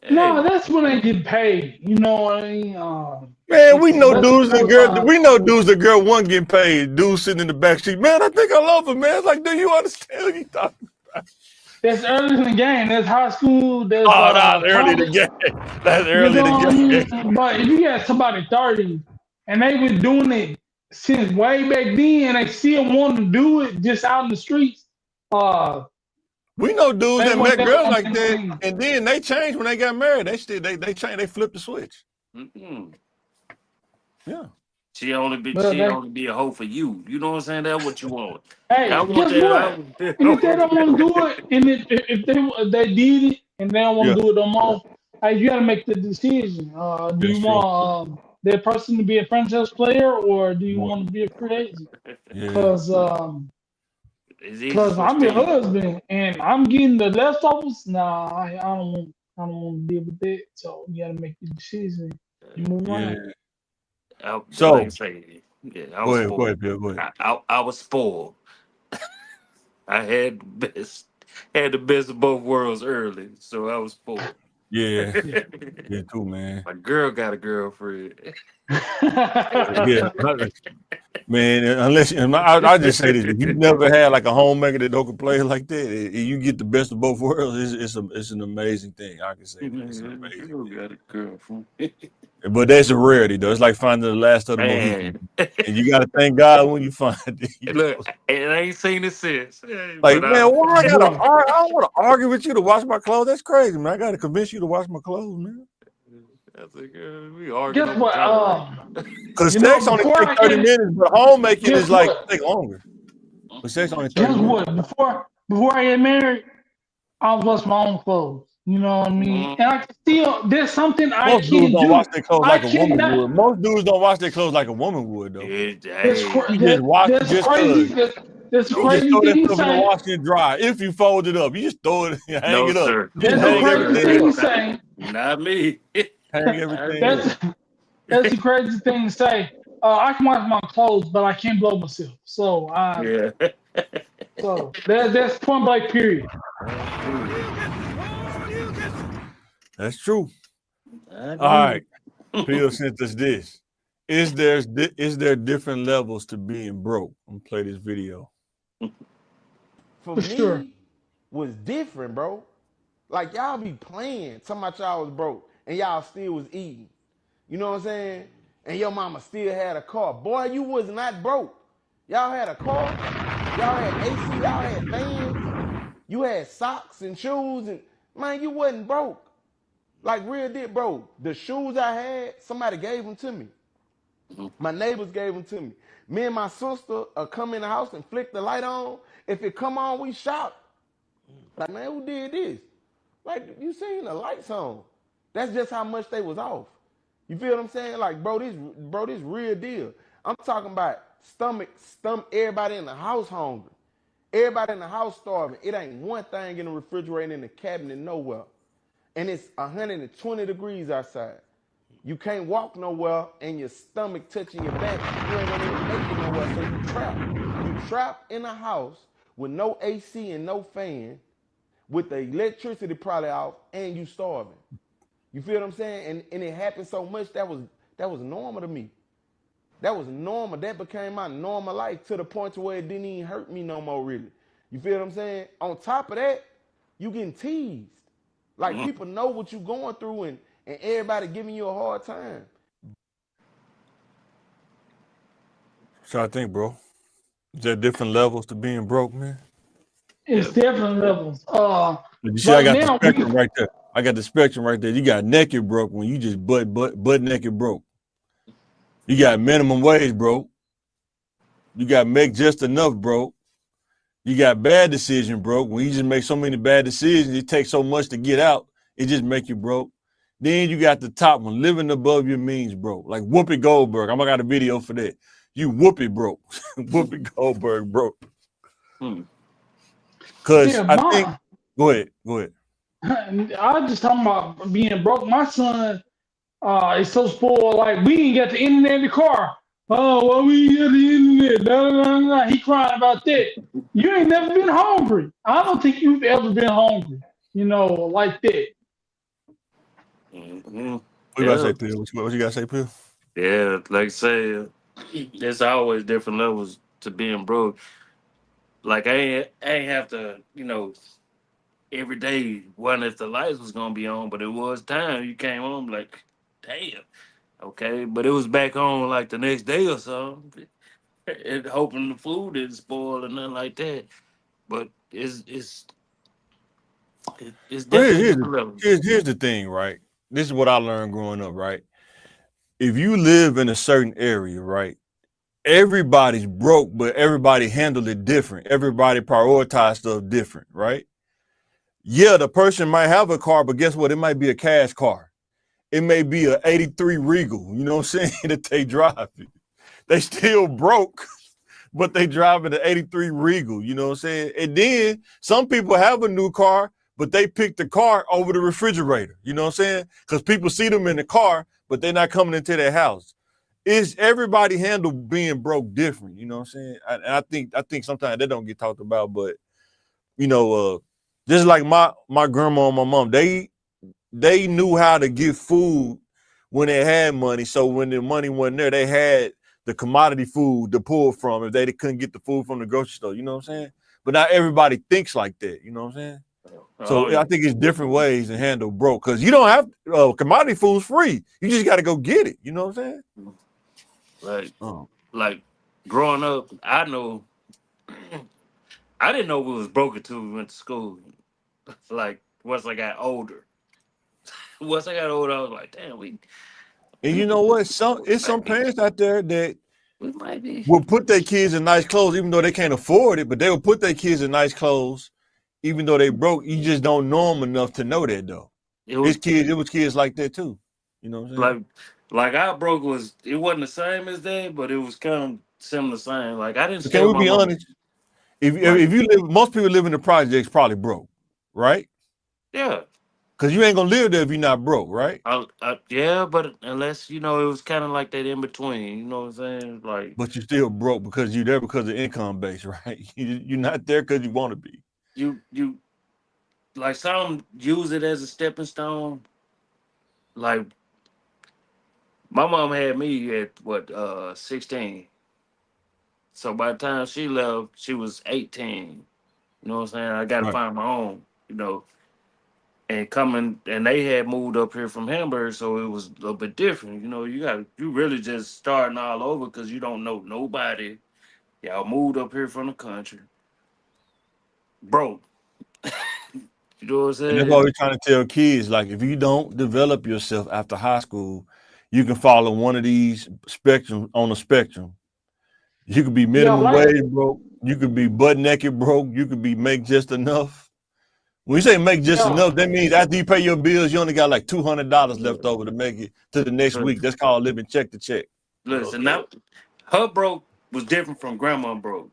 No, Hey, that's when they get paid. You know what I mean? Man, we know That's dudes and what, girls. We know dudes and girl one getting paid. Dude sitting in the back seat. Man, I think I love her, man. It's like, do you understand what you talking about? that's early in the game. That's high school. That's Oh, that's early in the college. game. That's You early in know what I the game. mean? But if you got somebody 30 and they've been doing it since way back then, and they still want to do it just out in the streets, uh, We know dudes they that would met never girls like that, understand. and then they changed when they got married. They changed. They flipped the switch. mm-mm. Yeah. She only be But she they, only be a hoe for you. You know what I'm saying? That's what you want. I hey, want guess that. I what? want that. And if they don't want to do it, and if they did it and they don't want Yeah. to do it no more, hey, you got to make the decision. Do That's you true. want that person to be a franchise player, or do you Boy. want to be a free agent? Yeah. Because It's easy Cause for I'm your Steve. husband and I'm getting the leftovers. Nah, I don't want to deal with that. So you gotta make the decision. You move Yeah. on. Like I So say, yeah, I go was ahead, spoiled. Bill. Go ahead. I was spoiled. I had the best of both worlds early, so I was spoiled. Yeah. Yeah. Yeah, too, man. My girl got a girlfriend. Yeah. Man, I just say this: if you never had like a homemaker that don't can play like that, and you get the best of both worlds. It's an amazing thing. I can say that it's an amazing Girl thing. got a girlfriend. But that's a rarity, though. It's like finding the last of the Mohicans, Man, and you got to thank God when you find it. You look, know? and I ain't seen it since. Like, But man, why I gotta? Boy, I don't want to argue with you to wash my clothes. That's crazy, man. I got to convince you to wash my clothes, man. I think we arguing guess on the what? job. Because sex only Before takes I 30 came, minutes, but homemaking guess is like what? take longer. But sex only 30 Guess minutes. what? Before I get married, I was washing my own clothes. You know what I mean? Mhm. And I can still there's something I Most dudes can don't do. wash their clothes I like a woman cannot. would. Most dudes don't wash their clothes like a woman would, though. That's Hey, cra- You just that, wash it that's just crazy. cause. That's a You no, just crazy throw that thing to stuff in the say. washer and dry. If you fold it up, you just throw it, hang no, it up. sir. You just That's a No, hang crazy sir. everything thing to up. say. Not me. Hang Not everything up. me. That's that's a crazy thing to say. I can wash my clothes, but I can't blow myself. Yeah. That's point blank period. That's true. I All agree. right. Peel sent us this. Is there different levels to being broke? I'm gonna play this video. For For sure. me, was different, bro. Like y'all be playing, talking about y'all was broke, and y'all still was eating. You know what I'm saying? And your mama still had a car. Boy, you was not broke. Y'all had a car. Y'all had AC. Y'all had fans. You had socks and shoes, and man, you wasn't broke. Like real deal, bro. The shoes I had, somebody gave them to me. My neighbors gave them to me. Me and my sister come in the house and flick the light on. If it come on, we shout. Like, man, who did this? Like, you seen the lights on. That's just how much they was off. You feel what I'm saying? Like, bro, this real deal. I'm talking about stomach, everybody in the house hungry. Everybody in the house starving. It ain't one thing in the refrigerator in the cabinet nowhere. and it's 120 degrees outside. You can't walk nowhere and your stomach touching your back. You ain't gonna even make it nowhere, so you trapped. You trapped in a house with no AC and no fan, with the electricity probably off, and you starving. You feel what I'm saying? And it happened so much that was normal to me. That was normal. That became my normal life to the point to where it didn't even hurt me no more, really. You feel what I'm saying? On top of that, you getting teased. Like people know what you going through and everybody giving you a hard time. So I think, bro, is there different levels to being broke, man? It's different levels. You see, I Right got the now spectrum right there. I got the spectrum right there. You got naked broke when you just butt naked broke. You got minimum wage broke. You got make just enough broke. You got bad decision broke. When you just make so many bad decisions, it takes so much to get out. It just make you broke. Then you got the top one, living above your means broke. Like Whoopi Goldberg. I'm gonna got a video for that. You Whoopi broke. Whoopi Goldberg broke. Cause yeah, I think go ahead. I was just talking about being broke. My son is so spoiled. Like we ain't got the internet in the car. Oh, well, we ain't got the internet. Blah, blah, blah, blah. He crying about that. You ain't never been hungry. I don't think you've ever been hungry. Like that. Mm-hmm. What you about to say, Phil? What you gotta say, Phil? Yeah, like I say, there's always different levels to being broke. Like I ain't have to, every day wonder if the lights was gonna be on, but it was time you came home like, damn, okay. But it was back on like the next day or so, and hoping the food didn't spoil or nothing like that. But it's Well, definitely different levels. here's the thing, right? This is what I learned growing up, right? If you live in a certain area, right, everybody's broke, but everybody handled it different. Everybody prioritized stuff different, right? Yeah, the person might have a car, but guess what? It might be a cash car. It may be a 83 Regal, you know what I'm saying, that they drive. They still broke, but they driving the 83 Regal, you know what I'm saying? And then some people have a new car, but they pick the car over the refrigerator, you know what I'm saying? Because people see them in the car, but they're not coming into their house. Is everybody handle being broke different, you know what I'm saying? I think sometimes that don't get talked about, but just like my grandma and my mom, they knew how to get food when they had money. So when the money wasn't there, they had the commodity food to pull from if they couldn't get the food from the grocery store, you know what I'm saying? But not everybody thinks like that, you know what I'm saying? So I think it's different ways to handle broke because you don't have commodity food's free. You just got to go get it, you know what I'm saying? Like growing up, I know I didn't know we was broke until we went to school. Like once I got older. Once I got older, I was like, damn, And you know what? Some parents out there that we might be. will put their kids in nice clothes even though they can't afford it, but they will put their kids in nice clothes even though they broke. You just don't know them enough to know that though. It was kids like that too. You know what I'm saying? Like our broke it wasn't the same as that, but it was kind of similar same. Like I didn't But stay can with we my be mom. honest? If you live, most people live in the projects probably broke, right? Yeah. Because you ain't gonna live there if you're not broke, right? Yeah, but unless it was kind of like that in between. You know what I'm saying? Like, but you still broke because you're there because of income base, right? You're not there because you want to be. you like some use it as a stepping stone. Like my mom had me at 16. So by the time she left, she was 18. You know what I'm saying? I got to Right. find my own. And they had moved up here from Hamburg, so it was a little bit different. You really just starting all over because you don't know nobody. Y'all moved up here from the country, broke. You know what I'm And saying? that's why we're trying to tell kids, like, if you don't develop yourself after high school, you can follow one of these spectrum on the spectrum. You could be minimum wage broke. You could be butt naked broke. You could be make just enough. When you say make just enough, that means after you pay your bills, you only got like $200 left over to make it to the next week. That's called living check to check. Listen, now her broke was different from grandma broke.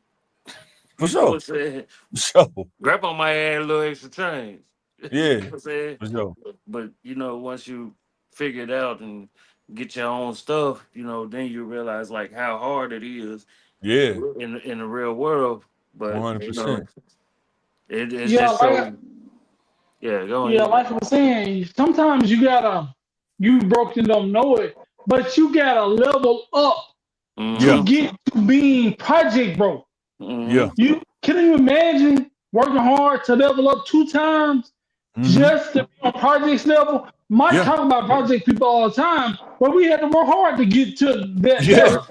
For You know what sure. I'm saying? For sure. Grandma might add a little extra change. You know Yeah, what I'm saying? for sure. But once you figure it out and get your own stuff, then you realize like how hard it is Yeah, in the real world. But 100%. it's Yeah, just like so go yeah, ahead. like I was saying, sometimes you broke and don't know it, but you gotta level up Yeah, to Mm-hmm. get to being project broke. yeah. Mm-hmm. You can you imagine working hard to level up 2 times Mm-hmm. just to be on projects level? Mike Yeah, talk about project people all the time, but we had to work hard to get to that yeah. level.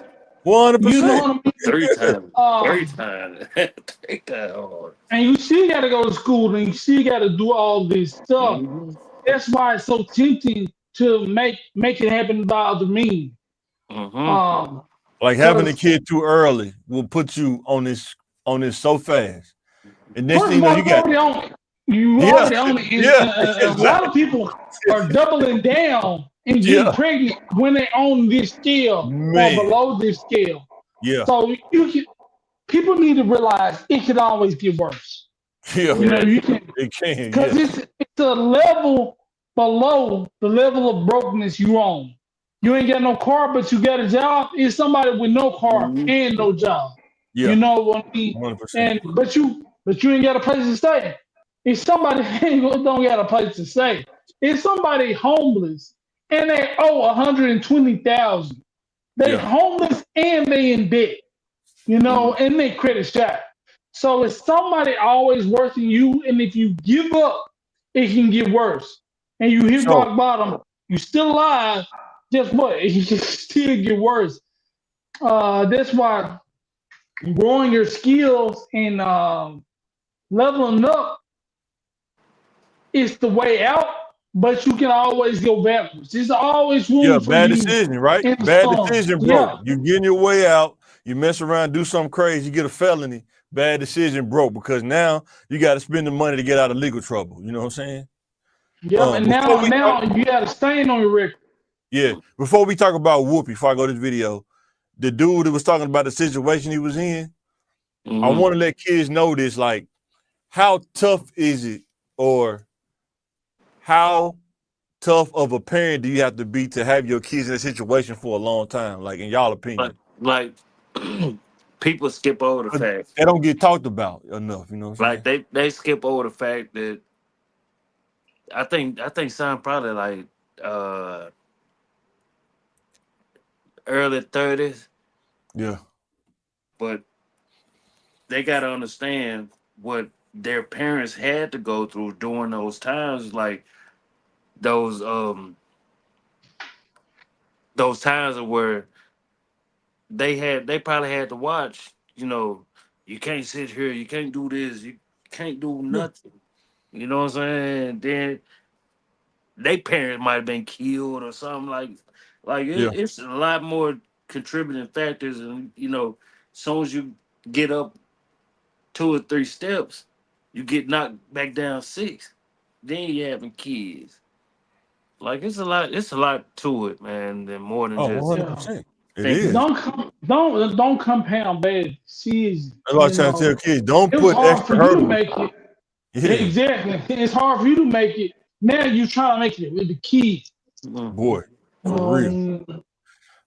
You know 100%. what I mean? Three times. Three Um, times. Three times hard. and you still got to go to school and you still got to do all this stuff. Mm-hmm. That's why it's so tempting to make it happen by other means. Mm-hmm. Um, Like having a because kid too early will put you on this so fast. And next first thing you of know, all, you got you yeah, already own it, yeah, and a lot of exactly. people are doubling down and getting Yeah, pregnant when they own this scale or man. below this scale. Yeah, So people need to realize it can always get worse. yeah. You know, Yeah. you can It can, because yeah. it's a level below the level of brokenness you own. You ain't got no car, but you got a job. It's somebody with no car Mm-hmm. and no job. You Yeah, know what I mean? 100%. And but you ain't got a place to stay. It's somebody who don't got a place to stay. It's somebody homeless and they owe 120,000. They Yeah, homeless and they in debt. And they credit shot. So it's somebody always worse than you, and if you give up, it can get worse. And you for hit sure. rock bottom, you still alive. Guess what? It can still get worse. That's why growing your skills and leveling up is the way out, but you can always go backwards. There's always Yeah, room for bad you decision, right? in the Bad storm. decision, broke. Yeah. You getting your way out, you mess around, do something crazy, you get a felony, bad decision, broke, because now you got to spend the money to get out of legal trouble. You know what I'm saying? Yep. And Before now we talk, now you got a stain on your record. yeah, before we talk about Whoopi, before I go to this video, the dude that was talking about the situation he was in, I Mm-hmm. want to let kids know this, like, how tough is it, or how tough of a parent do you have to be to have your kids in a situation for a long time, like in y'all Like opinion? like people skip over the But fact. they don't get talked about enough, you know what I'm Like saying? they skip over the fact that I think son probably like uh early 30s, Yeah, but they gotta understand what their parents had to go through during those times, like those um those times where they probably had to watch, you can't sit here, you can't do this, you can't do Yeah. nothing. You know what I'm saying? Then they parents might have been killed or something like yeah, it's a lot more contributing factors, and as soon as you get up 2 or 3 steps, you get knocked back down 6. Then you having kids. Like it's a lot to it, man, than more than oh, just Yeah. 100%. It thinking. is. Don't compound bad season. That's why I try to tell kids, don't It was put hard for extra you to hurdles. make it. Yeah, Yeah, exactly. It's hard for you to make it. Now you're trying to make it with the kids. Mhm. boy, for real.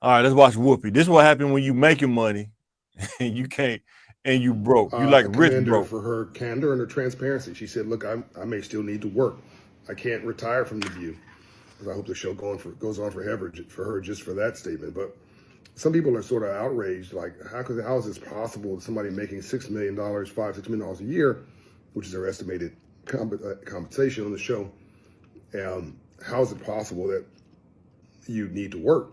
All right, let's watch Whoopi. This is what happened when you making money and you can't, and you broke. You like I rich commend her broke. for her candor and her transparency. She said, "Look, I may still need to work. I can't retire from the View." I hope the show goes on forever for her just for that statement. But some people are sort of outraged, like, how is this possible? Somebody making $6 million, $6 million a year, which is their estimated compensation on the show. How is it possible that you need to work?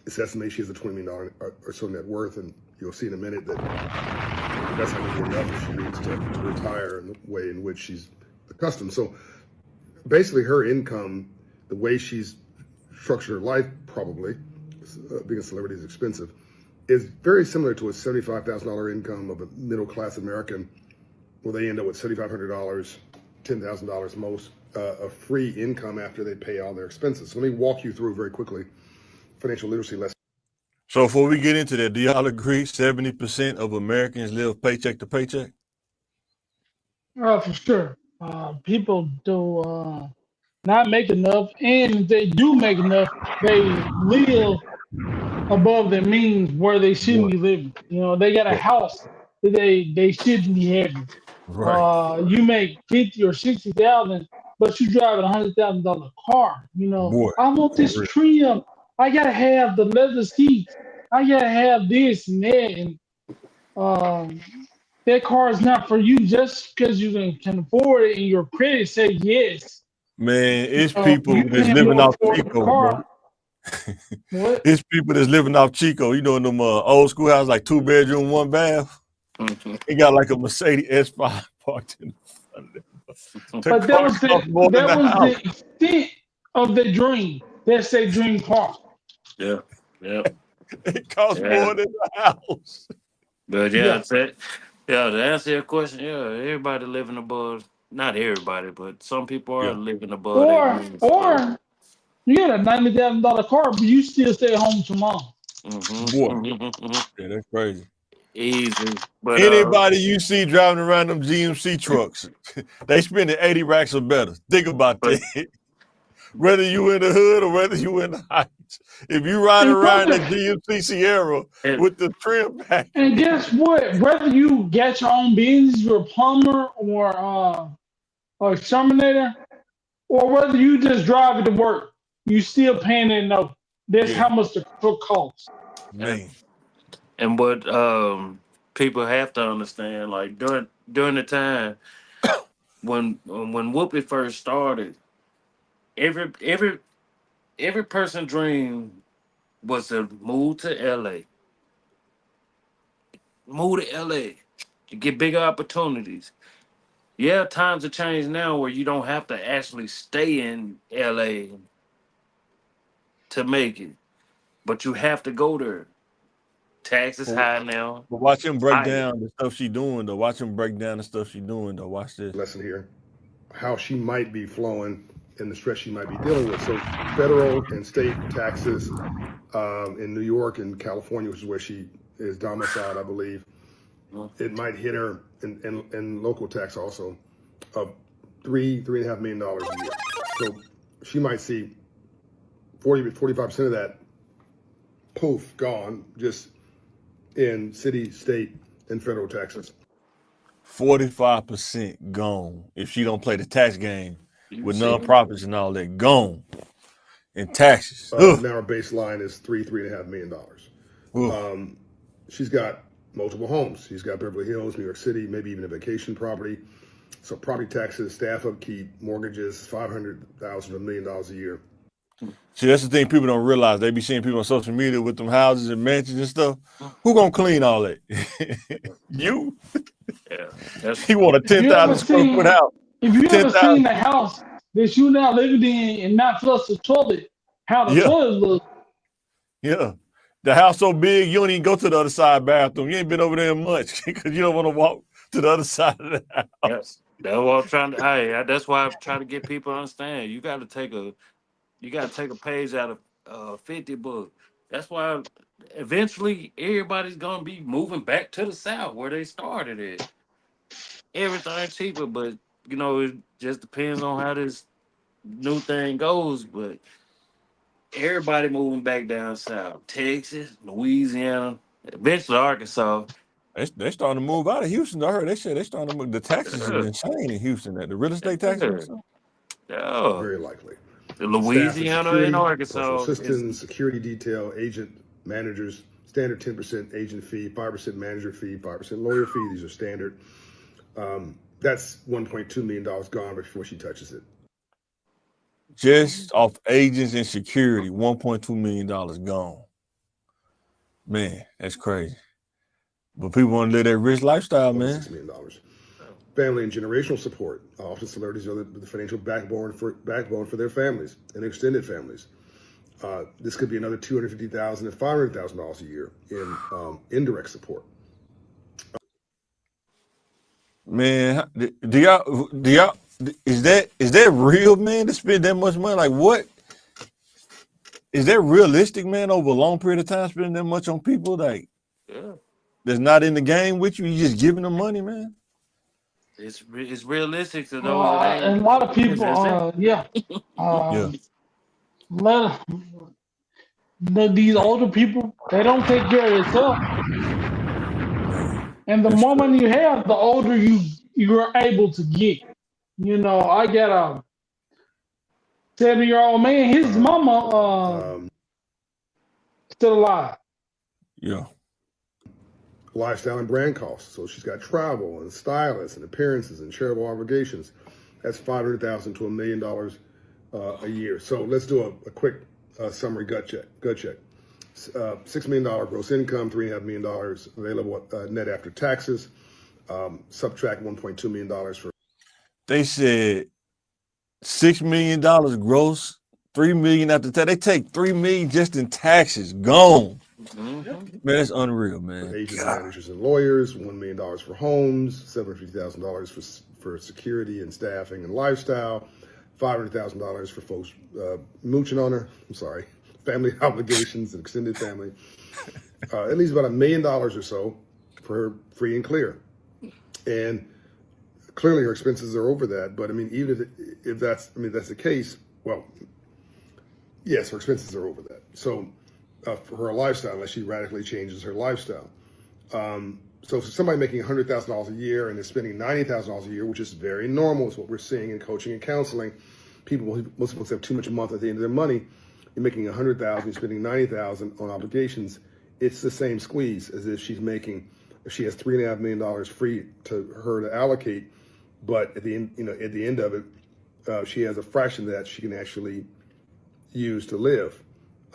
It's estimated she has a $20 million or so net worth, and you'll see in a minute that that's not going to be enough if she needs to retire in the way in which she's accustomed. So basically, her income, the way she's structured her life, probably being a celebrity is expensive, is very similar to a $75,000 income of a middle-class American, where they end up with $7,500, $10,000 most, a free income after they pay all their expenses. So let me walk you through very quickly financial literacy lesson. So before we get into that, do y'all agree 70% of Americans live paycheck to paycheck? For sure. people do not make enough, and if they do make enough, they live above their means where they shouldn't Boy, be living. You know, they got a boy. house that they shouldn't be having. Right. You make 50 or 60,000, but you drive $100,000 car. You know, Boy, I want for this real. trim. I gotta have the leather seats. I gotta have this and that, and um, that car is not for you just because you can afford it and your credit says yes. Man, it's people You that's can living go off for the Chico, bro. car. What? It's people that's living off Chico. You know, in them old school houses, like 2 bedroom, 1 bath. Mhm. He got like a Mercedes S5 parked in front of it. The But that car was costs more than that the was house. the extent of the dream. That's a dream car. Yeah, yeah, It costs yeah. more than the house. But yeah, Yeah. to answer your question, yeah, everybody living above. Not everybody, but some people are Yeah, living above their Or means. Yeah. or you got a $90,000 car, but you still stay home to mom. boy. Mm-hmm. Yeah, that's crazy. Easy, but Anybody you see driving around them GMC trucks, they spending 80 racks or better. Think about but that. Whether you in the hood or whether you in the heights. If you riding And around that whether GMC Sierra it, with the trim pack, and guess what? Whether you get your own business, you're a plumber or a terminator, or whether you just drive it to work, you still paying that note. That's yeah, how much the truck costs. and, man. and what people have to understand, like during the time when Whoopi first started, every every every person's dream was to move to LA, move to LA to get bigger opportunities. Yeah, times have changed now where you don't have to actually stay in LA to make it, but you have to go there. Tax is But, high now. but watch him break Higher. down the stuff she doing though. Watch him break down the stuff she doing though. Watch this. Lesson here, how she might be flowing and the stress she might be dealing with. So federal and state taxes in New York and California, which is where she is domiciled, I believe, it might hit her in local tax also of $3.5 million a year. So she might see 45% of that poof gone just in city, state, and federal taxes. 45% gone if she don't play the tax game You with see? nonprofits and all that. Gone in taxes. Now our baseline is $3.5 million. Ugh. She's got multiple homes. She's got Beverly Hills, New York City, maybe even a vacation property. So property taxes, staff upkeep, mortgages, $500,000 to $1 million a year. See, that's the thing people don't realize. They be seeing people on social media with them houses and mansions and stuff. Who gonna clean all that? You? Yeah, that's He want a If you ever 10,000 square foot seen house. if you ever 10,000. seen the house that you now living in and not flush the toilet, how the Yeah, toilet look, yeah. The house so big you don't even go to the other side bathroom. You ain't been over there much because you don't want to walk to the other side of the house. yes. That's what I'm trying to. That's why I'm trying to get people to understand. You got to take a page out of 50 book. That's why eventually everybody's gonna be moving back to the South where they started it. Everything cheaper, but it just depends on how this new thing goes. But everybody moving back down south, Texas, Louisiana, eventually Arkansas. They starting to move out of Houston. I heard they said they starting to move. The taxes is Yeah, insane in Houston. That the real estate taxes and yeah, stuff. yeah. Very likely. Staff and Louisiana and security, personal Arkansas is assistants, security detail, agent, managers, standard 10% agent fee, 5% manager fee, 5% lawyer fee. These are standard. That's $1.2 million gone before she touches it. Just off agents and security, $1.2 million gone. Man, that's crazy. But people want to live that rich lifestyle, man. $6 million. Family and generational support. Often celebrities are the financial backbone for their families and extended families. This could be another $250,000 to $500,000 a year in indirect support. Man, do y'all is that real, man, to spend that much money? Like, what is that realistic, man, over a long period of time, spending that much on people like yeah. that's not in the game with you? You just giving them money, man. It's realistic to those that And ain't. a lot of people, That's it. yeah, Yeah. let these older people, they don't take care of themselves. Man, And the that's more crazy. money you have, the older you're able to get. You know, I got a 7-year-old man. His mama Um, still alive. Yeah. lifestyle and brand costs. So she's got travel and stylists and appearances and charitable obligations. That's $500,000 to $1 million a year. So let's do a quick summary gut check. $6 million gross income, $3.5 million available net after taxes. Subtract $1.2 million for. They said $6 million gross, $3 million after tax. They take $3 million just in taxes. Gone. Mhm. Man, that's unreal, man. Agents, God. managers, and lawyers, $1 million for homes, $750,000 for security and staffing and lifestyle, $500,000 for folks mooching on her. I'm sorry, family obligations and extended family. At least about $1 million or so for her free and clear. And clearly her expenses are over that. But I mean, even if that's the case, well, yes, her expenses are over that. So for her lifestyle, unless she radically changes her lifestyle. So for somebody making $100,000 a year and is spending $90,000 a year, which is very normal, is what we're seeing in coaching and counseling. Most folks have too much a month at the end of their money. You're making $100,000, you're spending $90,000 on obligations. It's the same squeeze as if she has $3.5 million free to her to allocate, but at the end of it, she has a fraction of that she can actually use to live.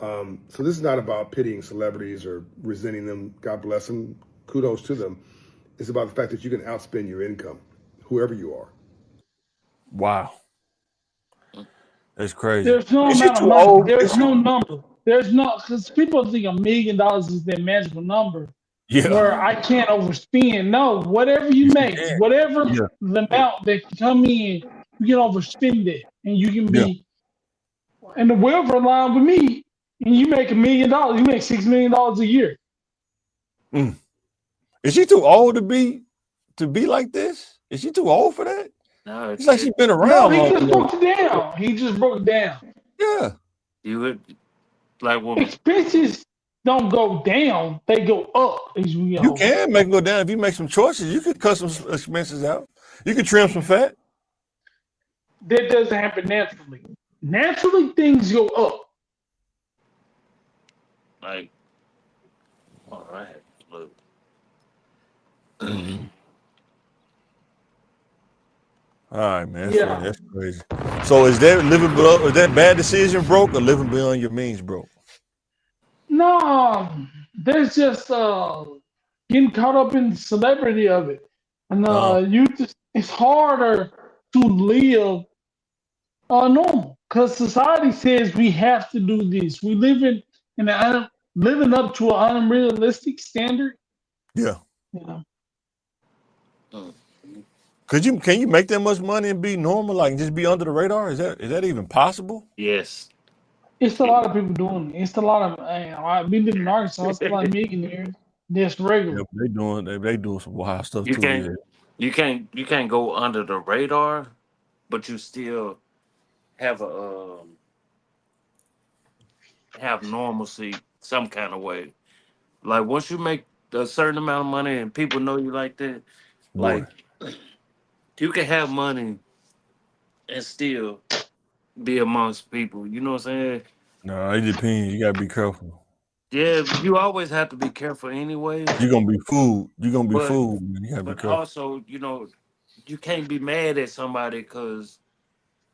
So this is not about pitying celebrities or resenting them. God bless them. Kudos to them. It's about the fact that you can outspend your income, whoever you are. Wow. That's crazy. There's no Is she amount of too money. old? There's no number. There's no, because people think $1 million is their magical number Yeah. where I can't overspend. No, whatever you Yes, you make, can. whatever Yeah. the amount that can come in, you can overspend it, and you can Yeah. be. And the welfare line with me, and you make $1 million, you make $6 million a year. Is she too old to be like this? Is she too old for that? No, It's like she's been No, around he long just enough. broke it down. He just broke it down. Yeah. you would like well, Expenses don't go down; they go up as we You go. can make them go down if you make some choices. You could cut some expenses out. You could trim some fat. That doesn't happen naturally. Naturally, things go up. like all right. Look. All right, man. That's Yeah. funny. That's crazy. So is that bad decision broke or living beyond your means broke? No, there's just getting caught up in the celebrity of it, and it's harder to live normal because society says we have to do this. We live living up to an unrealistic standard. Yeah. You know, Can you make that much money and be normal, like just be under the radar? Is that even possible? Yes. it's a lot of people doing it. It's a lot of we live in Arkansas. It's a lot of millionaires. That's regular. Yeah, they doing some wild stuff You too. can't Yeah. you can't go under the radar, but you still have have normalcy some kind of way. Like once you make a certain amount of money and people know you like that, Boy. like you can have money and still be amongst people. You know what I'm saying? No, it depends. You gotta be careful. Yeah, you always have to be careful anyway. You're gonna be fooled. You're gonna be But fooled, man. You gotta be but careful. also, you can't be mad at somebody because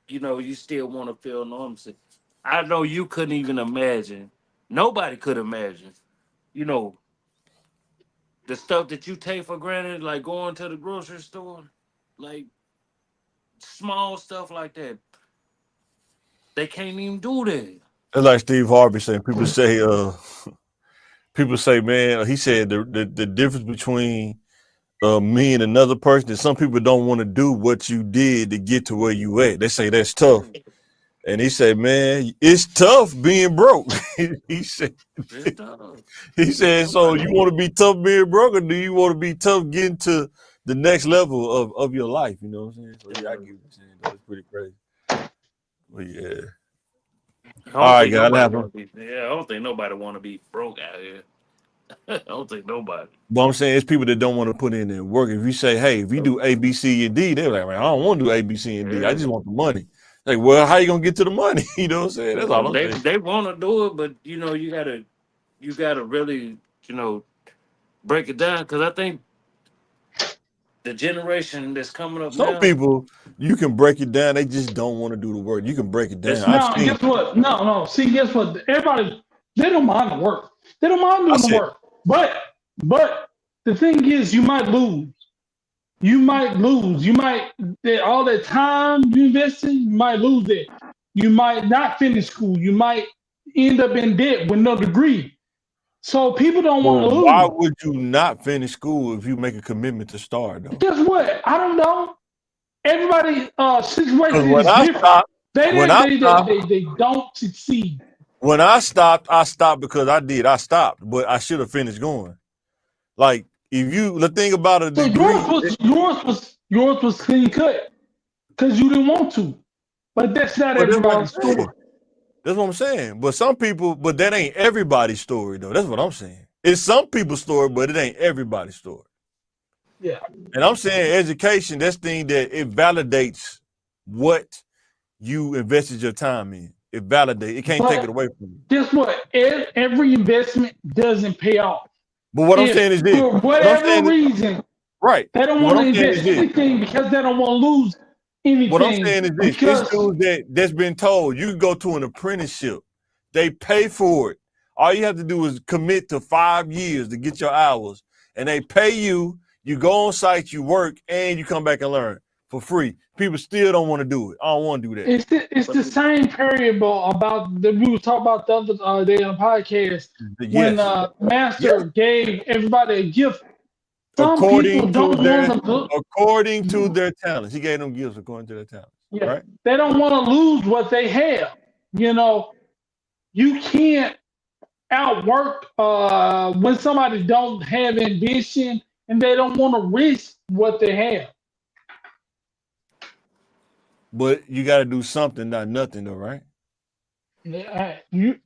you still want to feel normalcy. I know you couldn't even imagine. Nobody could imagine. You know the stuff that you take for granted, like going to the grocery store, like small stuff like that. They can't even do that. It's like Steve Harvey saying. People say, man, he said the difference between me and another person is some people don't want to do what you did to get to where you at. They say that's tough. And he said, man, it's tough being broke. he said, It's tough. so you want to be tough being broke, or do you want to be tough getting to the next level of your life. You know what I'm saying? So yeah, I get what you're saying. Though. It's pretty crazy. But yeah. I All don't right, think guys. nobody want to be. Yeah, I don't think nobody want to be broke out here. I don't think nobody. But I'm saying it's people that don't want to put in their work. If you say, hey, if you do A, B, C, and D, they're like, man, I don't want to do A, B, C, and D. I Yeah. just want the money. Like, well, how you gonna get to the money? You know what I'm saying? That's all I'm saying. They want to do it, but you know you gotta really break it down because I think the generation that's coming up Some now. people, you can break it down. They just don't want to do the work. You can break it down. I've No, seen. guess what? No. See, guess what? Everybody, they don't mind the work. They don't mind I doing the said, work. But the thing is, you might lose. You might lose. You might all that time you invested, you might lose it. You might not finish school. You might end up in debt with no degree. So people don't want well, to why lose. would you not finish school if you make a commitment to start though? Guess what? I don't know. Everybody Because situation when is I different. stopped, They don't succeed. when I stopped because I stopped, but I should have finished going. Like if you the thing about a So degree, yours was clean cut because you didn't want to. But that's not but that's what I'm everybody's saying. story. That's what I'm saying. But some people, but that ain't everybody's story though. That's what I'm saying. It's some people's story, but it ain't everybody's story. Yeah. And I'm saying education, that's thing that it validates what you invested your time in. It validates. It can't take it But away from you. guess what? Every investment doesn't pay off. But what I'm If saying is this. for What I'm whatever saying is reason right. they don't What want to I'm saying is invest this. anything because they don't want to lose What I'm anything. saying is this. Because It's dudes that's been told you can go to an apprenticeship. They pay for it. All you have to do is commit to 5 years to get your hours. And they pay you. You go on site, you work, and you come back and learn for free. People still don't want to do it. I don't want to do that. it's the same variable about that we were talking about the other day on the podcast when Yes. Master gave everybody a gift. Some people According to don't want to. their talents. He gave them gifts according to their talents. Yeah, Right? they don't want to lose what they have. You know, you can't outwork when somebody don't have ambition and they don't want to risk what they have. But you got to do something, not nothing, though, right? Yeah, you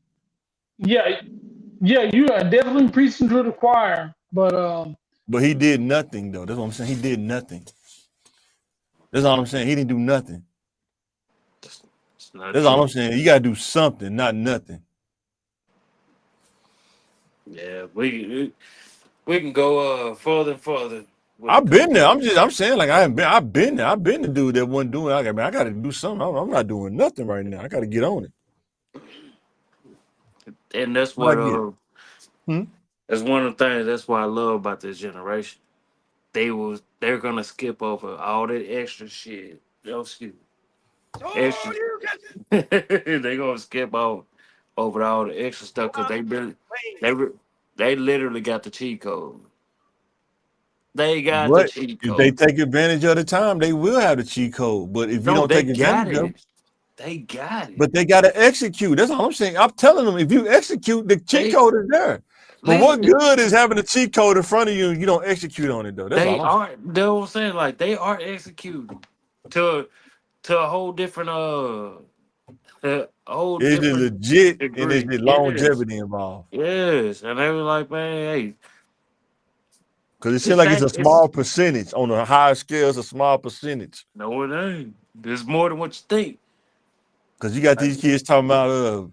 are definitely preaching to the choir, but But he did nothing, though. That's what I'm saying. He did nothing. That's all I'm saying. He didn't do nothing. That's all I'm saying. You got to do something, not nothing. Yeah, we can go further and further. I've been there. I'm saying like I've been there. I've been the dude that wasn't doing. I got to do something. I'm not doing nothing right now. I got to get on it. And that's what that's one of the things. That's what I love about this generation. They're gonna skip over all that extra shit. Oh, excuse me. Extra. They're gonna skip over all the extra stuff because they literally got the cheat code. They got the But cheat if they code. take advantage of the time, they will have the cheat code. But if you No, don't they take got advantage of it, it. They got it. but they got to execute. That's all I'm saying. I'm telling them, if you execute, the cheat code is there. But what good is having a cheat code in front of you and you don't execute on it, though? That's They all I'm are. That's what I'm saying. Like they are executing to a whole different a whole Is it different legit degree. and is it longevity involved? Yes, and they were like, man, hey, Because it seems like it's a small percentage. On a higher scale, it's a small percentage. No, it ain't. There's more than what you think. Because you got these kids talking about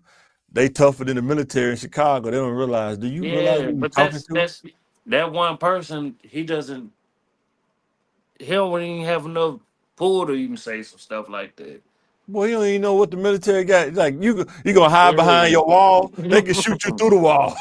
they tougher than the military in Chicago. They don't realize. Do you realize who you're But talking to? that's that one person. He don't even have enough pull to even say some stuff like that. Boy, you don't even know what the military got. It's like you gonna hide behind your wall. They can shoot you through the wall.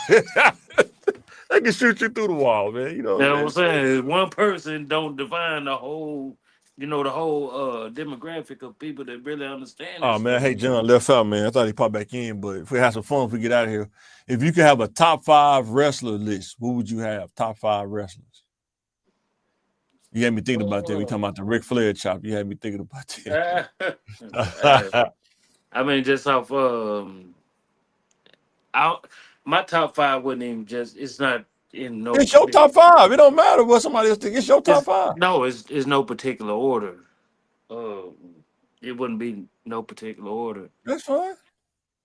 They can shoot you through the wall, man. You know what I'm saying? One person don't define the whole, the whole demographic of people that really understand. Oh man, hey John left out, man. I thought he popped back in, but if we have some fun, if we get out of here, if you could have a top 5 wrestler list, who would you have? Top 5 wrestlers. You had me thinking about that. We talking about the Ric Flair chop. You had me thinking about that. I mean, just off my top 5 wouldn't even it's not in no. It's your top five. It don't matter what somebody else think. It's your top five. No, it's no particular order. Um, it wouldn't be no particular order. That's fine.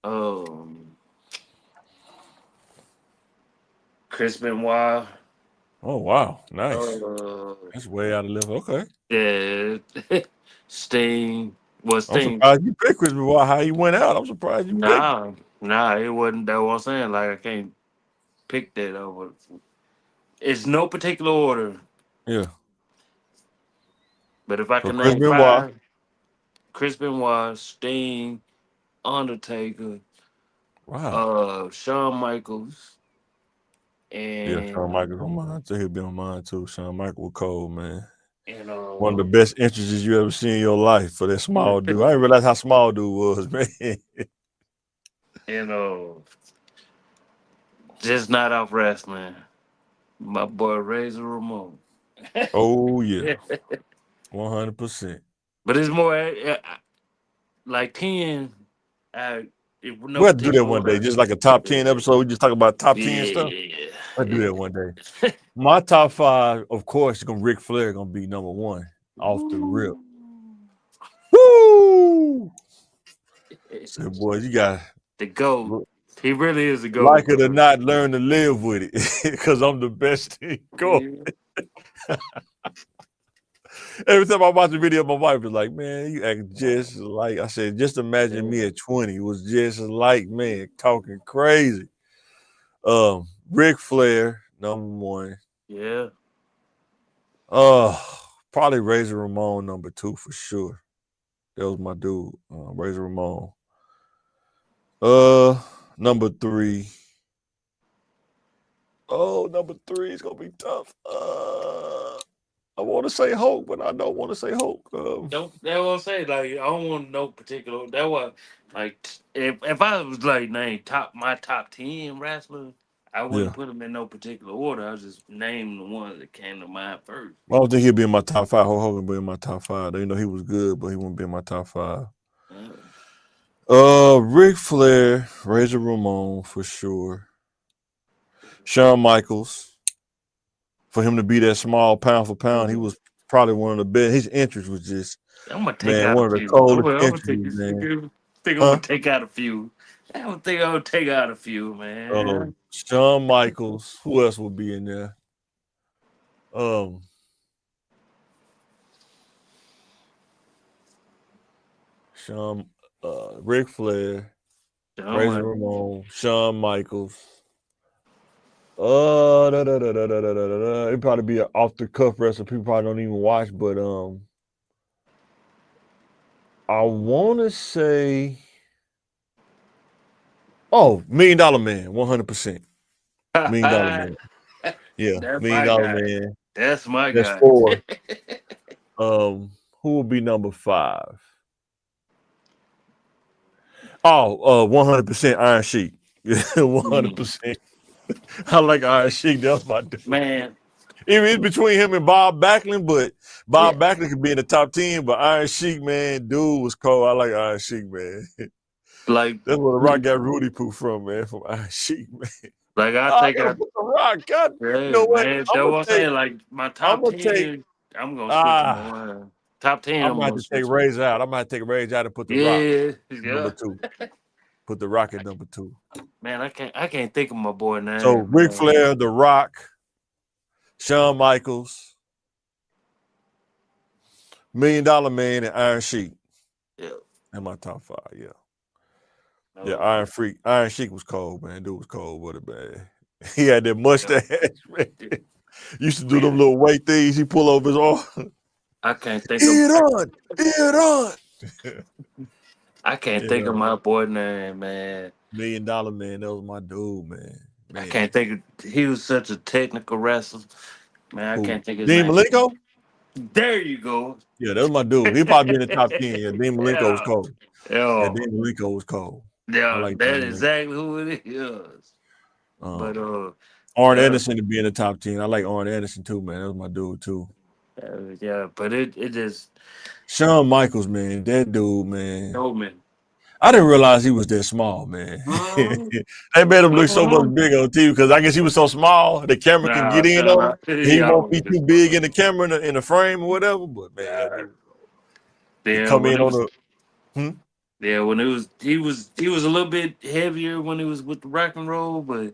Um, Chris Benoit. Oh wow, nice. Uh, That's way out of left. Okay. yeah, Sting. Well, I'm Sting. surprised you picked Chris Benoit. How he went out. I'm surprised you picked. Nah, it wasn't that what I'm saying. Like I can't pick that over. It's no particular order. Yeah. But if I So can Chris name Benoit. five, Chris Benoit, Sting, Undertaker, Wow. Shawn Michaels, Yeah, Shawn and Michaels on mine. So he'll be on mine too. Shawn Michaels was cold, man. and One of the best entrances you ever seen in your life for that small dude. I didn't realize how small dude was, man. and just not off wrestling. My boy Razor Ramon. Oh yeah, 100%. But it's more like 10. No We'll have to do that particular one day, order. just like a top 10 episode. We just talk about top 10 Yeah, stuff. yeah. Let's do that one day. My top five, of course, is Ric Flair gonna be number one off the rip. Woo! So boys, you got The GOAT. He really is the GOAT. like it or not, learn to live with it because I'm the best thing going. Yeah. Every time I watch a video, my wife is like, man, you act just like, I said, just imagine me at 20 was just like, man, talking crazy. Ric Flair, number one. Yeah. Probably Razor Ramon, number two for sure. That was my dude, Razor Ramon. Number three. Oh, number three is gonna be tough. I want to say Hulk, but I don't want to say Hulk. That's what I'm saying. Like I don't want no particular. That was like if I was like name my top 10 wrestlers, I wouldn't put them in no particular order. I was just name the ones that came to mind first. I don't think he'll be in my top five. Hulk Hogan be in my top five. You know he was good, but he wouldn't be in my top five. Ric Flair, Razor Ramon for sure. Shawn Michaels. For him to be that small pound for pound, he was probably one of the best. His entrance was just I'm gonna take man, out one a of the few. coldest I'm entries, man. I'm gonna take out a few. I don't think I'm gonna take out a few, man. Shawn Michaels. Who else would be in there? Ric Flair, Razor Ramon, Shawn Michaels. It'd probably be an off the cuff wrestler people probably don't even watch, but I want to say, $1 Million Man, 100%. $1 Million Man, yeah, $1 Million Man. That's my guy. That's four. Who will be number five? 100% Iron Sheik. 100%. I like Iron Sheik. That's my dude. Man. Even it's between him and Bob Backlund, but Bob Backlund could be in the top 10, but Iron Sheik, man, dude was cold. I like Iron Sheik, man. Like that's where the Rock got Rudy Poo from, man, from Iron Sheik, man. Like I take out the Rock. God, you know what? Man, that's what I'm saying. Like my top 10, I'm gonna switch them on. Top 10, I'm gonna have to take Razor out. I'm gonna have to take Razor out and put the Rock number 2. Put the Rock at number 2. Man, I can't think of my boy name. So Ric Flair, the Rock, Shawn Michaels, $1 Million Man, and Iron Sheik. Yeah. In my top 5, yeah. Yeah, Iron Sheik was cold, man. Dude was cold with it, man. He had that mustache, man. Used to do them little weight things. He pull over his arm. I can't think it on. I can't think of my boy name, man. $1 Million Man, that was my dude, man. I can't think of. He was such a technical wrestler, man. I can't think of his Dean name. Malenko? There you go. Yeah, that was my dude. He probably be in the top 10. Yeah, Dean Malenko was cold. Yeah, Dean Malenko was cold. Yeah, like that's exactly who it is. But Arn Anderson to be in the top 10. I like Arn Anderson too, man. That was my dude too. Yeah, but it just Shawn Michaels, man. That dude, man. No man. I didn't realize he was that small, man. Mhm. They made him look so Mhm. much bigger on TV because I guess he was so small the camera can Nah, get in on him. he He won't always be too big in the camera in the frame or whatever. But man, nah. he Yeah, come when in it on was the when he was a little bit heavier when he was with the rock and roll, but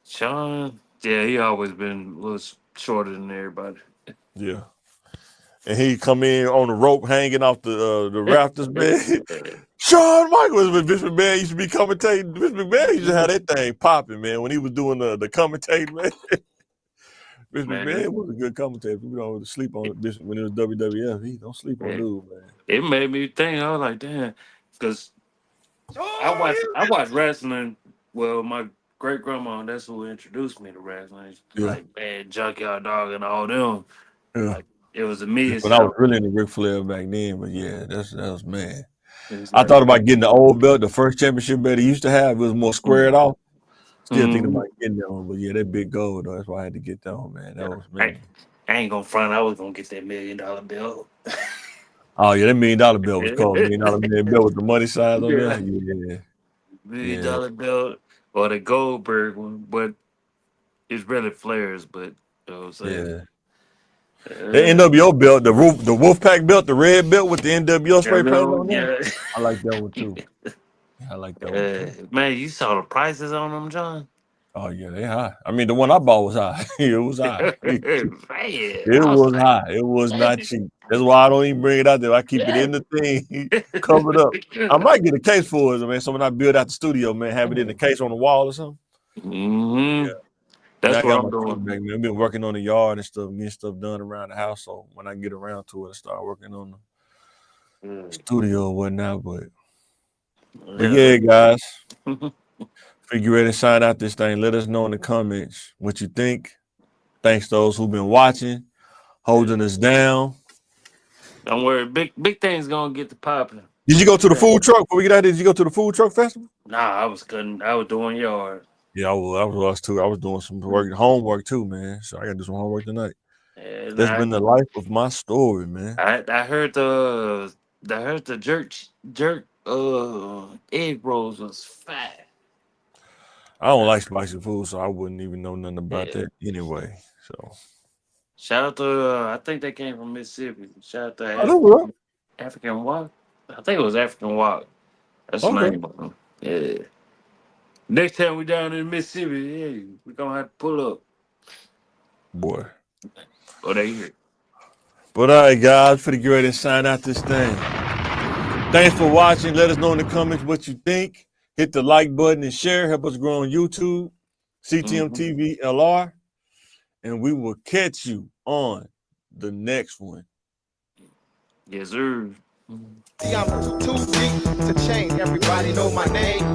Sean, yeah, he always been a little shorter than everybody. yeah. And he come in on the rope hanging off the rafters, man. Shawn Michaels, when Vince McMahon used to be commentating. Vince McMahon used to have that thing popping, man. When he was doing the commentating, man. Vince Man, McMahon was a good commentator. People don't sleep on this when it was WWF. He don't sleep on dude, man. it made me think. I was like, damn, because I watched wrestling. Well, my great grandma, that's who introduced me to wrestling. Yeah, Like Bad Junkyard Dog and all them. yeah. Like it was a me. When I was really into Ric Flair back then, but yeah, that was man. It's I like, thought about getting the old belt, the first championship belt he used to have. It was more squared off. Still thinking mhm. about getting that one, but yeah, that big gold though. That's why I had to get that one, man. That was man. I ain't gonna front. I was gonna get that $1 million belt. Oh yeah, that $1 million belt was cold. $1 million belt with the money size on there. Yeah. Yeah, $1 million yeah, belt or the Goldberg one, but it's really Flair's. But you know what I'm saying? yeah. The NWO belt, the Wolfpack belt, the red belt with the NWO spray paint on there. Yeah. I like that one too. I like that one too. Man, you saw the prices on them, John? Oh yeah, they high. I mean, the one I bought was high. It was high. Man, It I was was like, high. It was not cheap. That's why I don't even bring it out there. I keep it in the thing, covered up. I might get a case for it, man. So when I build out the studio, man, have it in the case on the wall or something. Mm-hmm. Yeah. That's I what got I'm my truck doing. back, man. I've been working on the yard and stuff, getting stuff done around the house. So when I get around to it, I start working on the studio or whatnot. But yeah, guys, figure ready to sign out this thing. Let us know in the comments what you think. Thanks to those who've been watching, holding us down. Don't worry, big things gonna get to popping. Did you go to the food truck before we get out there? Did you go to the food truck festival? Nah, I was doing yard. Yeah, I was too. I was doing some work, homework too, man. So I gotta do some homework tonight. And That's been the life of my story, man. I heard the jerk egg rolls was fat. I don't like spicy food, so I wouldn't even know nothing about that anyway. So Shout out to I think they came from Mississippi. Shout out to African Walk. I think it was African Walk. That's the name of them. Yeah. Next time we down in Mississippi, hey, we gonna have to pull up. Boy. Oh, they here. But all right, guys, pretty great to sign out this thing. Thanks for watching. Let us know in the comments what you think. Hit the like button and share. Help us grow on YouTube, CTM TV LR. And we will catch you on the next one. Yes, sir. See, I'm too deep to change. Everybody know my name.